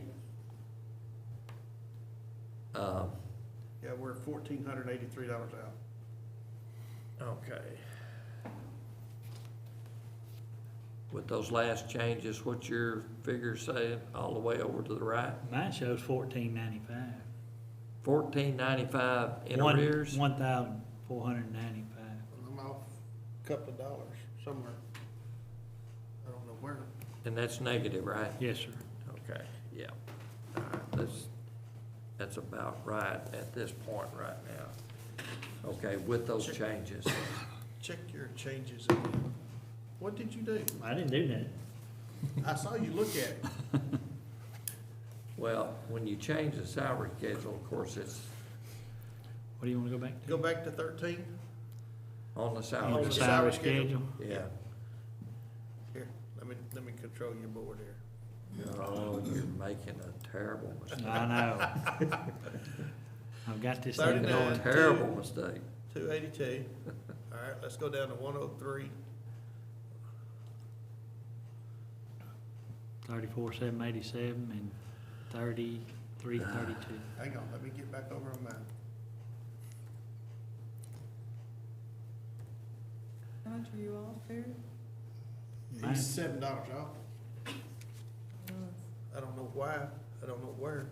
yeah, we're $1,483 out. okay. With those last changes, what's your figure saying all the way over to the right? Mine shows $1,495. 1495 in arrears? 1,495. I'm off a couple of dollars somewhere. I don't know where. And that's negative, right? Yes, sir. Okay, yeah. All right, that's about right at this point right now. Okay, with those changes. Check your changes again. What did you do? I didn't do that. I saw you look at it. Well, when you change the salary schedule, of course, it's What do you want to go back to? Go back to 13. on the On salary. the the schedule. salary salary schedule. schedule? Yeah. Here, let me control your board here. Oh, you're making a terrible mistake. I know. I've got this thing 39. going. Terrible mistake. 282. All right, let's go down to 103. 34,787 and 33,32. Hang on, let me get back over on mine. How much are you off, Barry? Mine- He's $7 off. Uh, I don't know why. I don't know where.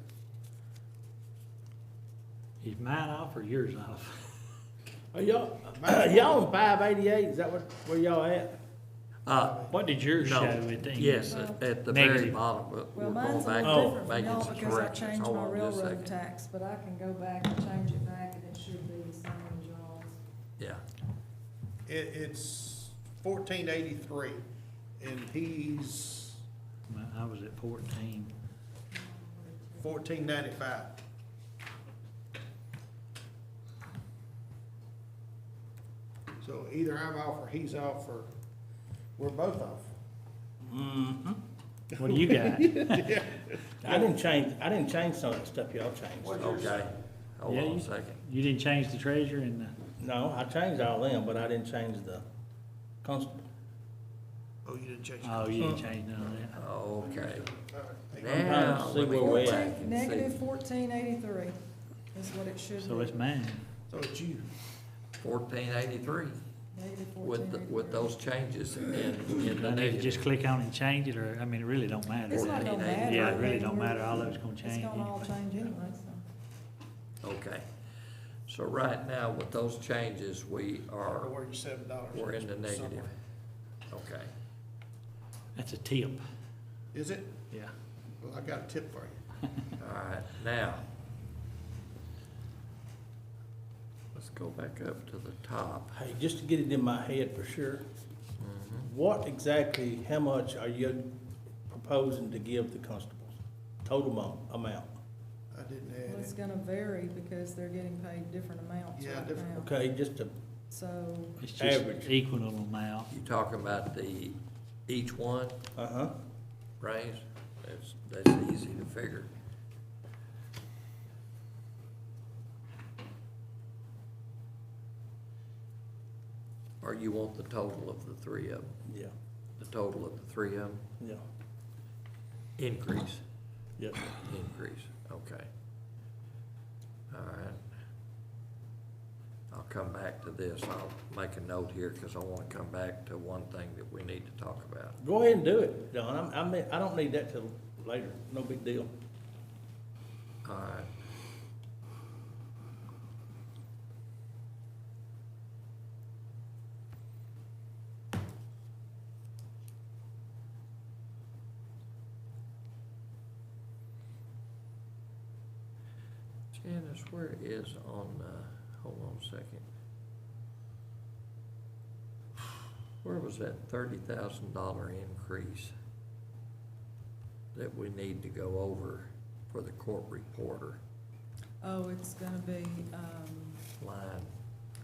Is mine off or yours off? Are y'all, y'all on 588, is that where y'all at? What did yours show No, at the end? yes, at the very Negative. bottom, but Well, we're mine's going a back little and different from making y'all some because I corrections. changed Hold my on just a railroad second. tax, but I can go back and change it back and it should be the same as y'all's. Yeah, It's 1483, and he's I was at 14. 1495. So either I'm off or he's off, or we're both off. Mm-hmm. What do you got? I didn't change some of that stuff y'all changed. okay. Hold Yeah, on you- a second. You didn't change the treasurer and the, No, I changed all them, but I didn't change the constable. Oh, you didn't change. oh, you didn't change none of that. Okay. All right. trying to Now, see let me where we're go at. back and Negative see. 1483 is what it should be. So it's mine. So it's you. 1483 Negative with those changes in the I need to negative. just click on it and change it, or, I mean, it really don't matter. It's not gonna matter. Yeah, it I really mean, don't we're- matter. All of it's gonna change It's gonna all anyway. change anyway, so. Okay. So right now, with those changes, we I don't know are, where your $7. we're in the is negative. somewhere. Okay. That's a tip. Is it? Yeah. Well, I got a tip for you. All right, now, let's let's go back up to the top. Hey, just to get it in my head for sure, what exactly, how much are you proposing to give the constables? Total amount? I didn't Well, add it's it. gonna vary because they're getting paid different amounts Yeah, right different. now. Okay, just to, So, It's just Average. equal amount. You talking about each one uh-huh, raise? That's easy to figure. Or you want the total of the three of them? yeah, The total of the three of them? yeah, Increase? yeah. Increase, okay. All right. I'll come back to this. I'll make a note here because I want to come back to one thing that we need to talk about. Go ahead and do it, Don. I don't need that till later, no big deal. All right. Janice, where is on, hold on a second. Where was that $30,000 increase that we need to go over for the court reporter oh, it's gonna be, line?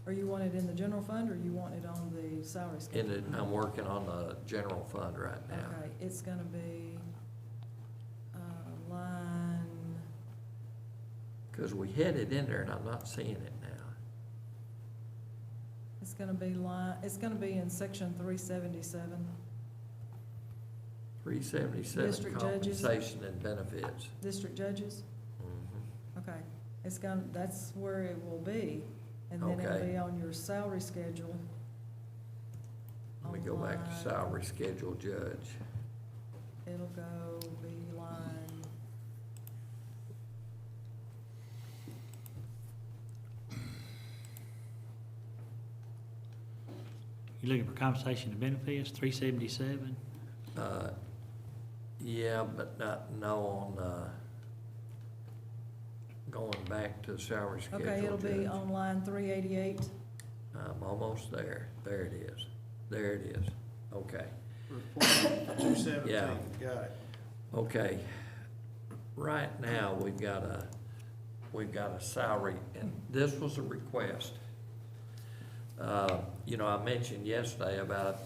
or you want it in the general fund, or you want it on the salary schedule? I'm working on the general fund right now. Okay, it's gonna be, line, Because we had it in there and I'm not seeing it now. it's gonna be it's gonna be in section 377, 377 District judges. compensation and benefits. district judges. Mhm. Okay, that's where it will be, and then it'll Okay. be on your salary schedule. Let me go back to on salary schedule judge. It'll go be line, You looking for compensation and benefits, 377? Yeah, but no on, going back to salary schedule okay, it'll be judge. on line 388. I'm almost there. There it is. There it is. Okay. Report 217, Yeah. got it. Okay. Right now, we've got a salary, and this was a request. You know, I mentioned yesterday about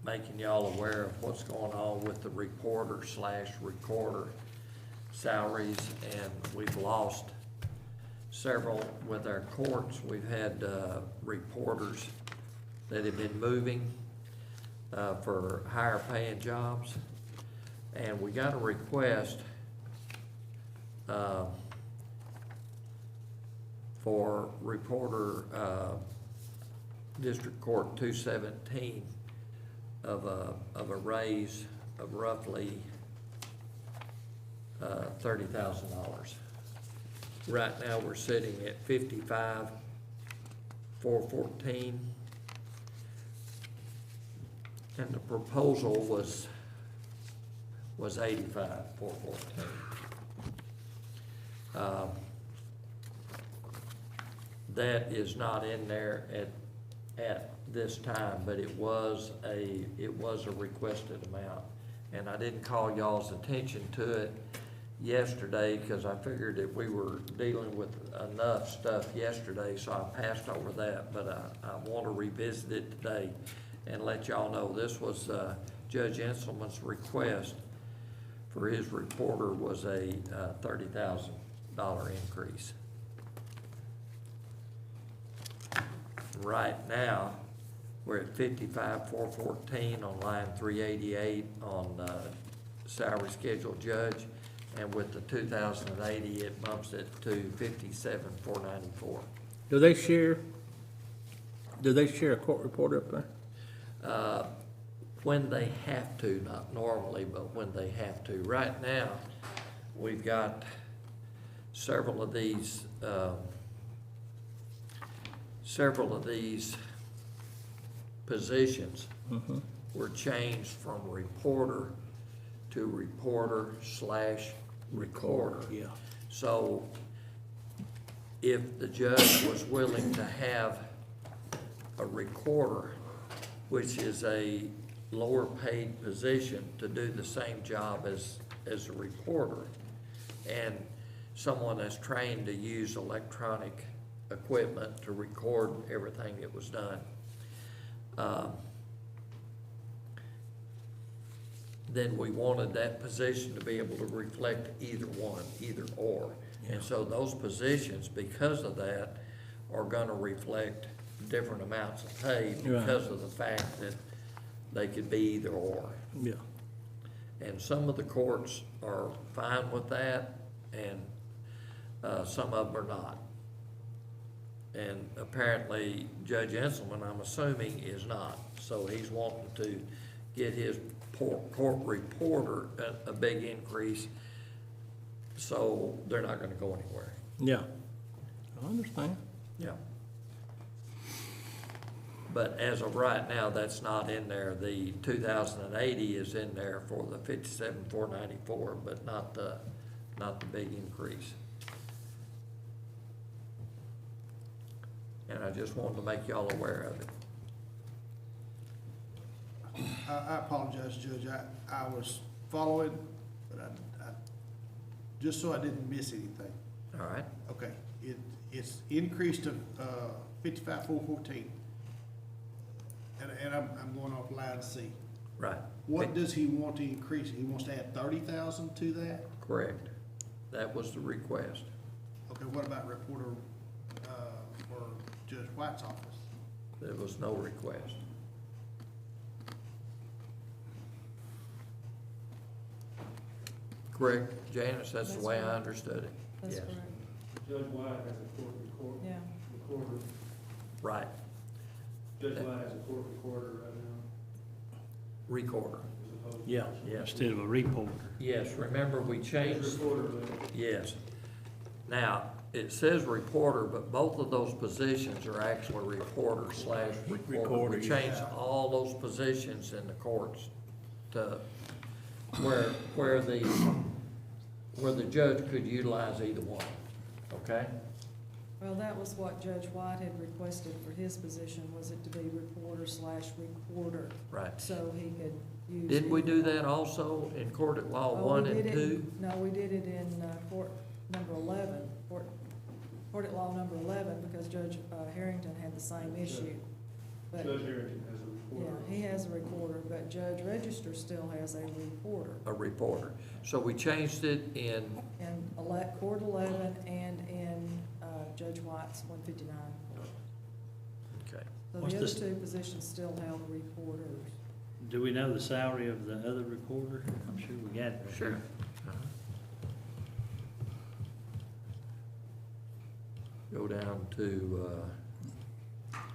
making y'all aware of what's going on with the reporter/recorder salaries, and we've lost several with our courts. We've had reporters that have been moving for higher paying jobs, and we got a request for reporter District Court 217 of a raise of roughly $30,000. Right now, we're sitting at 55,414, and the proposal was 85,414. That is not in there at this time, but it was a requested amount. And I didn't call y'all's attention to it yesterday because I figured that we were dealing with enough stuff yesterday, so I passed over that. But I want to revisit it today and let y'all know this was Judge Enselman's request for his reporter was a $30,000 increase. Right now, we're at 55,414 on line 388 on salary schedule judge, and with the 2,080, it bumps it to 57,494. Do they share a court reporter up there? When they have to, not normally, but when they have to. Right now, we've got several of these positions were changed from reporter to reporter/recorder. Yeah. So if the judge was willing to have a recorder, which is a lower paid position to do the same job as a reporter, and someone that's trained to use electronic equipment to record everything that was done. Then we wanted that position to be able to reflect either one, either or. And so those positions, because of that, are gonna reflect different amounts of pay because of the fact that they could be either or. Yeah. And some of the courts are fine with that, and some of them are not. And apparently Judge Enselman, I'm assuming, is not. So he's wanting to get his court reporter a big increase, so they're not gonna go anywhere. Yeah. I understand. Yeah. But as of right now, that's not in there. The 2,080 is in there for the 57,494, but not the big increase. And I just wanted to make y'all aware of it. I apologize, Judge, I was following, but I, just so I didn't miss anything. All right? Okay, it's increased to, 55,414. And I'm going off line C. Right. What does he want to increase? He wants to add 30,000 to that? Correct. That was the request. Okay, what about reporter, for Judge White's office? There was no request. Correct, Janice, that's the way I understood it. That's Yes. correct, Judge White has a court yeah. recorder. Right, Judge White has a court recorder right now, recorder. as opposed to. Yeah. Yes, Instead of a reporter. yes, remember we Judge changed, recorder, but yes. Now, it says reporter, but both of those positions are actually reporter slash recorder. Recorder, We yeah. changed all those positions in the courts to where the judge could utilize either one, okay? Well, that was what Judge White had requested for his position, was it to be reporter slash recorder, Right. so he could use. Did we do either that also in court at law Oh, we 1 did and it- 2? No, we did it in court number 11, court at law number 11, because Judge Harrington had the same issue. But, Judge Harrington has a yeah, recorder. he has a recorder, but Judge Register still has a reporter. A reporter. So we changed it in, In court 11 and in Judge White's 159. okay. So What's the other this- two positions still held reporters. Do we know the salary of the other recorder? I'm sure we got it. Sure. Go down to,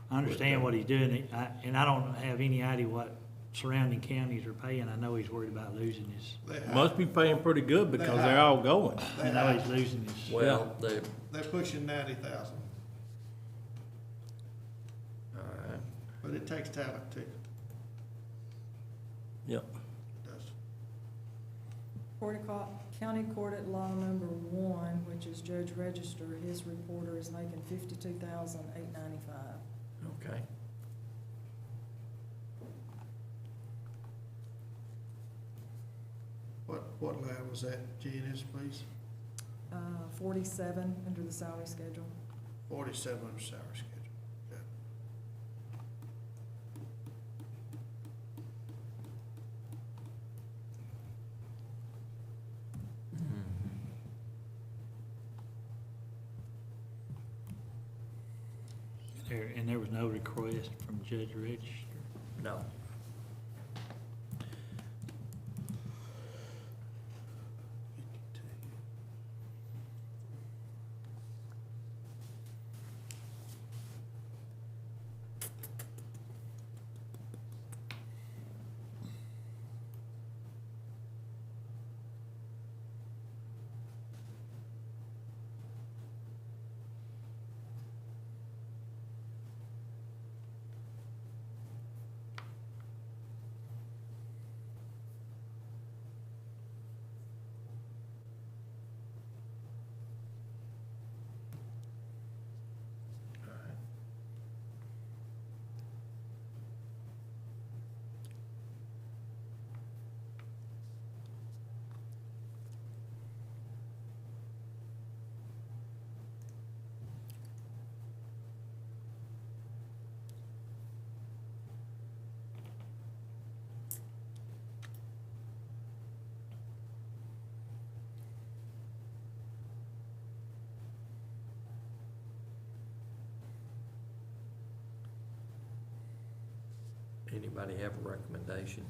I understand what he's doing, and I don't have any idea what surrounding counties are paying. I know he's worried about losing his, They have- Must be paying pretty good because they're all going. I know he's losing his. well, they, They're pushing 90,000, all right, but it takes talent too. Yep. It does. County Court at Law number 1, which is Judge Register, his reporter is making $52,895. okay. What line was that, Janice, please? 47 under the salary schedule. 47 under salary schedule. Yeah. And there was no request from Judge Register. No. Anybody have a recommendation?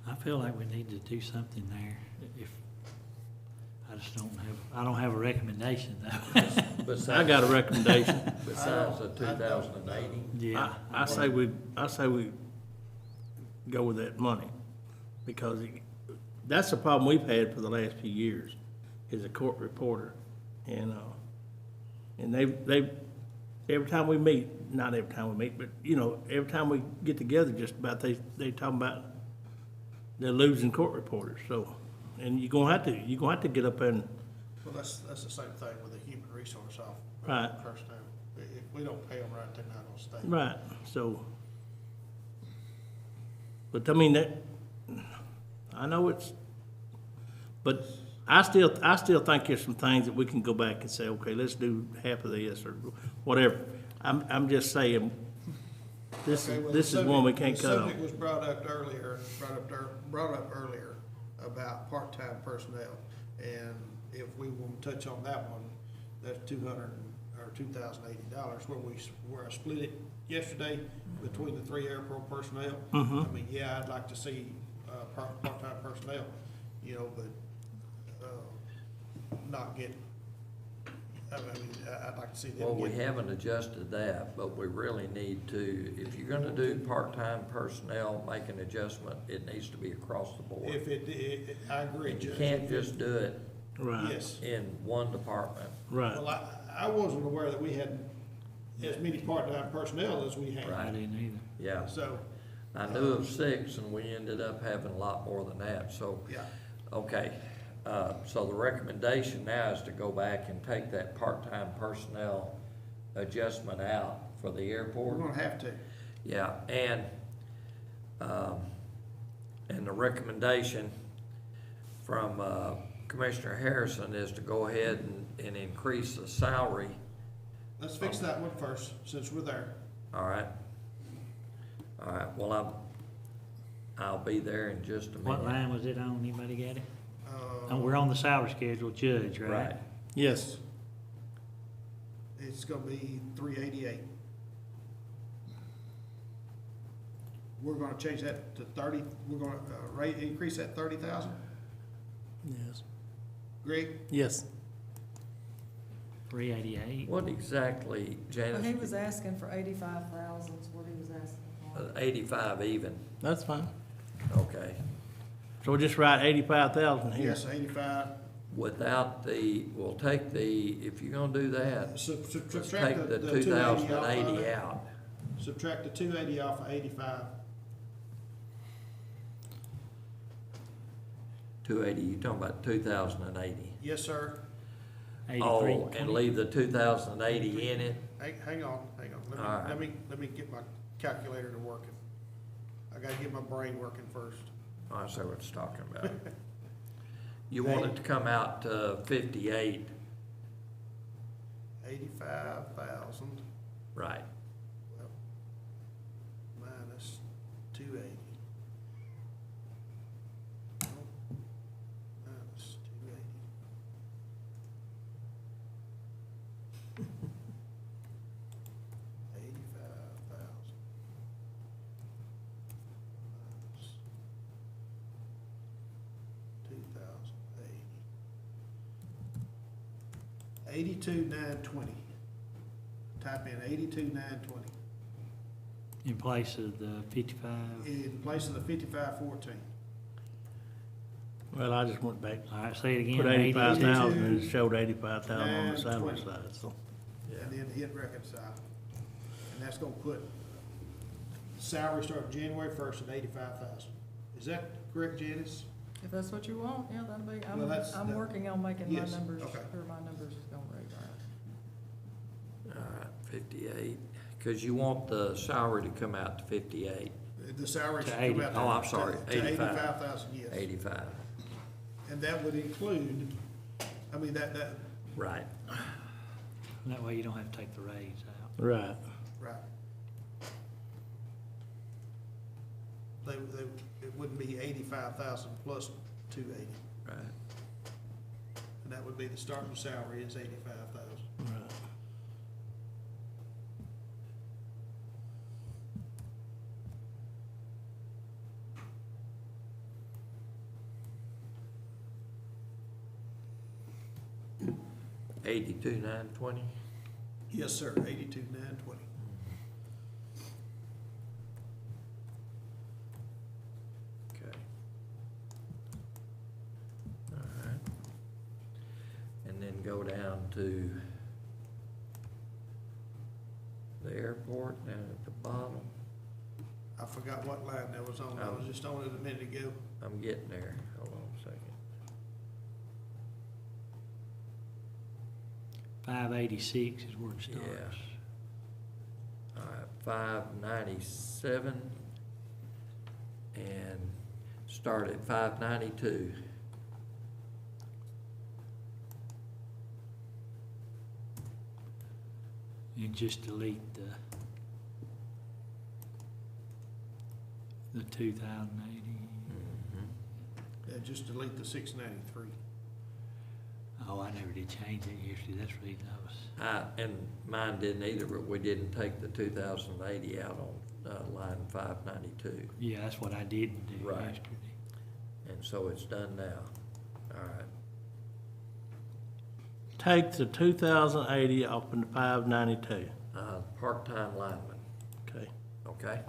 I feel like we need to do something there. If, I don't have a recommendation though. I got a recommendation. Besides the 2080? Yeah. I say we go with that money, because that's the problem we've had for the last few years, is a court reporter. And they, every time we meet, not every time we meet, but, you know, every time we get together, just about, they talking about they're losing court reporters, so, and you're gonna have to get up and, Well, that's the same thing with the human resource Right. personnel. If we don't pay them right, they're not gonna stay. right, so. But I mean, that, I know it's, but I still think there's some things that we can go back and say, okay, let's do half of this or whatever. I'm just saying, this Okay, well, is one we can't cut The off. subject was brought up earlier about part-time personnel. And if we want to touch on that one, that's $200 or $2,080, where I split it yesterday between the 3 airport personnel. I mean, yeah, I'd like to see, part-time personnel, you know, but, not get, I mean, I'd like to see them get. Well, we haven't adjusted that, but we really need to, if you're gonna do part-time personnel, make an adjustment, it needs to be across the board. If I agree, And you Judge. can't just do it Right, Yes. in one department. right. Well, I wasn't aware that we had as many part-time personnel as we had. I didn't either. Yeah, So, I knew of 6, and we ended up having a lot more than that, so, yeah, okay. So the recommendation now is to go back and take that part-time personnel adjustment out for the we're airport. gonna have to. Yeah, and the recommendation from Commissioner Harrison is to go ahead and increase the salary. Let's fix that one first, since we're there. All right? All right, well, I'll be there in just a minute. What line was it on? Anybody got it? Uh, Oh, we're on the salary schedule, Judge, right? Right, Yes, It's gonna be 388. We're gonna change that to 30, we're gonna, increase that 30,000. yes, Greg? yes. 388. what exactly, Well, he Janice, was asking for 85,000 is what he was asking for. 85 even, That's fine. okay. So we'll just write 85,000 here. Yes, 85. Without we'll take if you're gonna do that, Subtract take the 280 2080 out. Subtract the 280 off of 85. 280, you talking about 2080? Yes, sir. 83. Oh, and leave the 2080 in it? Hang on. All right. Let me get my calculator to working. I gotta get my brain working first. Oh, I see what it's talking about. You want it to come out to 58, 85,000 right? minus 280. Minus 280. $82,920. Type in 82,920 In place of the 55. in place of the 5514. Well, I just went back, All right, say it again. put 85,000 and 82, it showed 85,000 on the salary 920. side, so. And then hit reconcile. And that's gonna put salary starting January 1st at 85,000. Is that correct, Janice? If that's what you want, yeah, that'll be, Well, that's- I'm working on making my Yes, numbers, okay. sure my numbers is gonna read right. All right, 58, because you want the salary to come out to 58, The salary To should 80. come out. Oh, I'm sorry, To 85. 85,000, yes. 85, And that would include, I mean, that, right. That way you don't have to take the raise out. Right. right. It wouldn't be 85,000 plus 280. Right. And that would would be the starting salary is $85,000. Right. $82,920. Yes, sir, 82,920. Okay. All right. And then go down to the airport down at the bottom. I forgot what line that was on. I was just on it a minute ago. I'm getting there. Hold on a second. 586 is where it starts. Yeah. All right, 597 and start at 592. And just delete the 2,080. Yeah, just delete the 693. Oh, I never did change it yesterday, that's the reason I was. And mine didn't either, but we didn't take the 2,080 out on line 592. Yeah, that's what I didn't do Right. yesterday. And so it's done now. All right. Take the 2,080 off in the 592, Part-time lineman, okay? okay?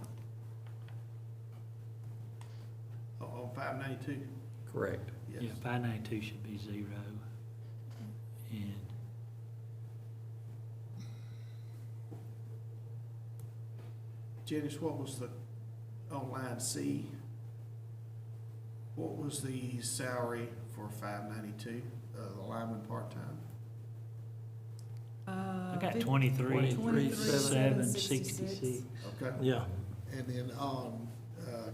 On 592? Correct. Yes. Yeah, 592 should be 0. And Janice, what was the, on line C, what was the salary for 592, the lineman part-time? I got 23, 23,766. Okay. Yeah, And then on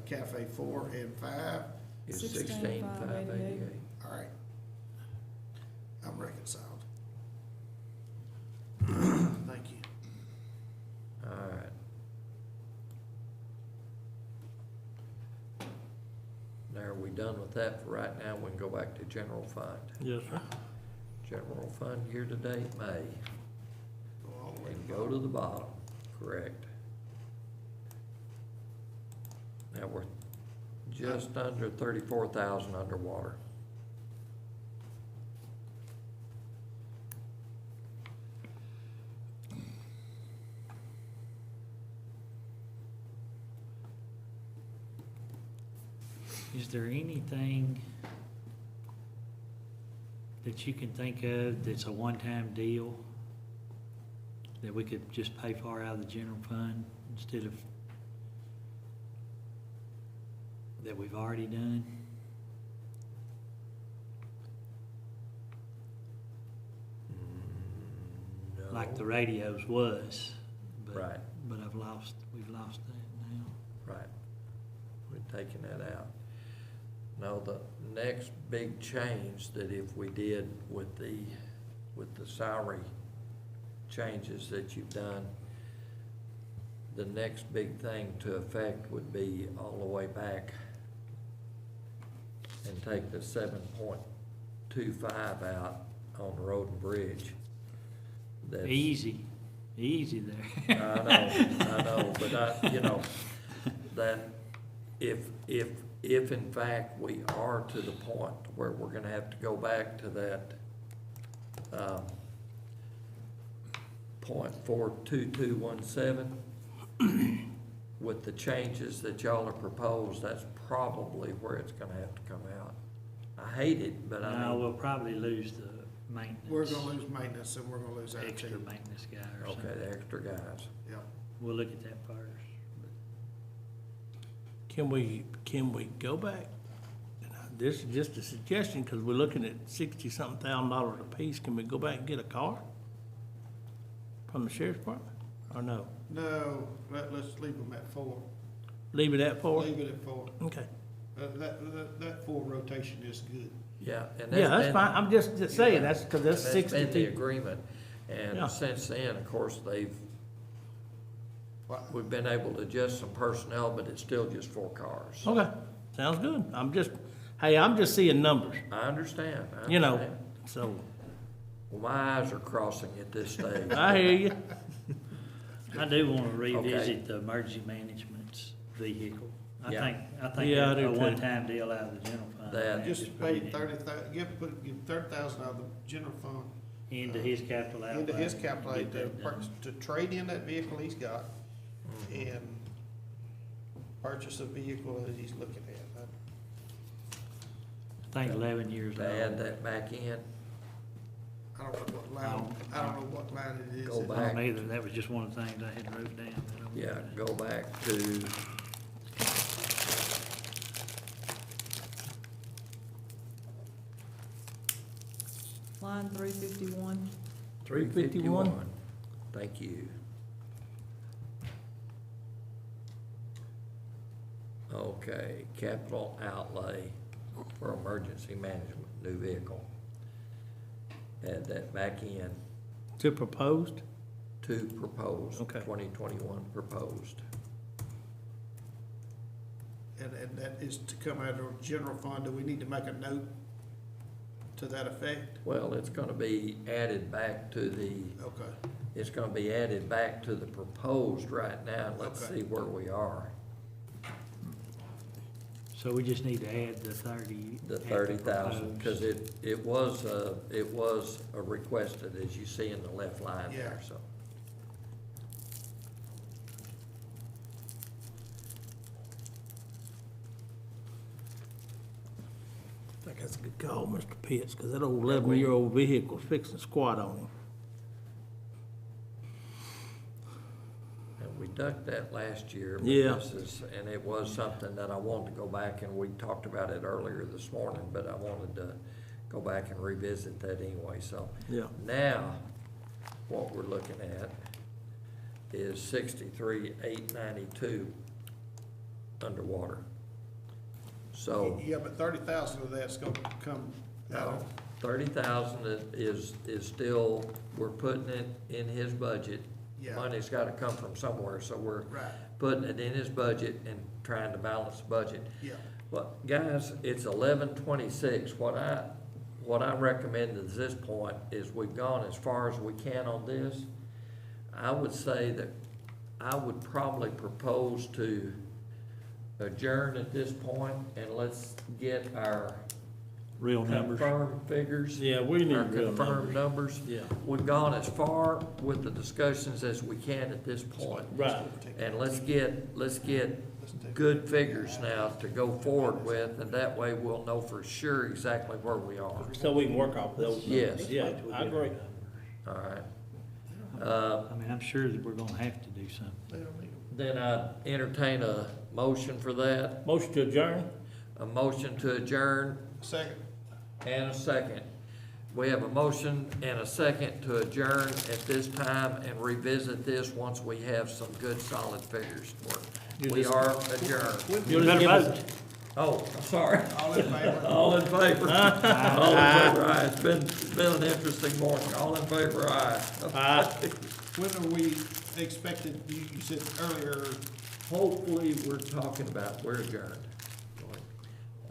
Cafe 4 and 5, It's 16,588. 16,588. all right. I'm reconciled. Thank you. All right. Now, are we done with that for right now? We can go back to general fund. yes, sir. General fund year-to-date May, Go all the way and to go to the bottom, correct. Now, we're just under 34,000 underwater. Is there anything that you can think of that's a one-time deal that we could just pay for out of the general fund instead of that we've already done? No. Like the radios was, but, Right. but we've lost that now. Right. We're taking that out. Now, the next big change that if we did with the salary changes that you've done, the next big thing to affect would be all the way back and take the 7.25 out on the road and bridge. That's- Easy there. I know, but that if in fact we are to the point where we're gonna have to go back to that, 0.42217, with the changes that y'all have proposed, that's probably where it's gonna have to come out. I hate it, but I No, mean, we'll probably lose the maintenance. We're gonna lose maintenance and we're gonna lose IT. Extra maintenance guy or okay, something. the extra guys. Yeah. We'll look at that first. Can we go back? This is just a suggestion, because we're looking at $60-something thousand a piece. Can we go back and get a car from the sheriff's department, or no? No, let's leave them at 4. Leave it at 4? Leave it at 4. Okay. That 4 rotation is good. Yeah, and Yeah, that's been- fine. I'm just saying, that's, because that's And 60 been the people. agreement, and Yeah. since then, of course, Well, we've been able to adjust some personnel, but it's still just 4 cars. Okay, sounds good. I'm just seeing numbers, I understand, you know, so, Well, my eyes are crossing at this stage. I hear you. I do wanna revisit the emergency management's vehicle. I Yeah. think Yeah, I do a too. one-time deal out of the general fund. That- Just Just pay put it 30,000, give 30,000 out of the general fund into his capital outlay. into his capital Get to that done. purchase, to trade in that vehicle he's got and purchase a vehicle that he's looking at. I think 11 years To add old. that back in, I don't know what line, I don't know what line it is. Go I back. don't either, that was just one of the things I had wrote down. that I wanted yeah, to- go back to, Line 351. 351. Thank you. Okay, capital outlay for emergency management, new vehicle. Add that back in To proposed? to proposed, Okay. 2021 proposed. And that is to come out of general fund. Do we need to make a note to that effect? Well, it's gonna be added back to the, Okay. it's gonna be added back to the proposed right now. Let's Okay. see where we are. So we just need to add the 30. The at 30,000, proposed. because it was requested, as you see in the left line there, Yeah. so. I think that's a good call, Mr. Pitts, because that old 11-year-old vehicle's fixing to squat on him. And we ducked that last year. But Yeah. this is, and it was something that I wanted to go back, and we talked about it earlier this morning, but I wanted to go back and revisit that anyway, so. Yeah. Now, what we're looking at is 63,892 underwater. So, Yeah, but 30,000 of that's gonna come out of, 30,000 is still, we're putting it in his budget. Yeah. Money's gotta come from somewhere, so we're right, putting it in his budget and trying to balance the budget. yeah. But guys, it's 11/26. What I recommend at this point is we've gone as far as we can on this. I would say that I would probably propose to adjourn at this point and let's get our Real numbers. confirmed figures. Yeah, we need Our real confirmed numbers. numbers. Yeah. We've gone as far with the discussions as we can at this point. Right. And let's get good figures now to go forward with, and that way we'll know for sure exactly where we are. So we can work off those. Yes. Yeah, I agree. All right. I mean, I'm sure that we're gonna have to do something. They don't need 'em. Then I entertain a motion for that, Motion to adjourn? a motion to adjourn Second. and a second. We have a motion and a second to adjourn at this time and revisit this once we have some good solid figures for it. We are adjourned. You'll Better just give us- vote. Oh, I'm sorry. All in favor? All in favor? All in favor, aye. It's been an interesting morning. All in favor, aye. When are we expected, you said earlier, Hopefully, we're talking about, we're adjourned.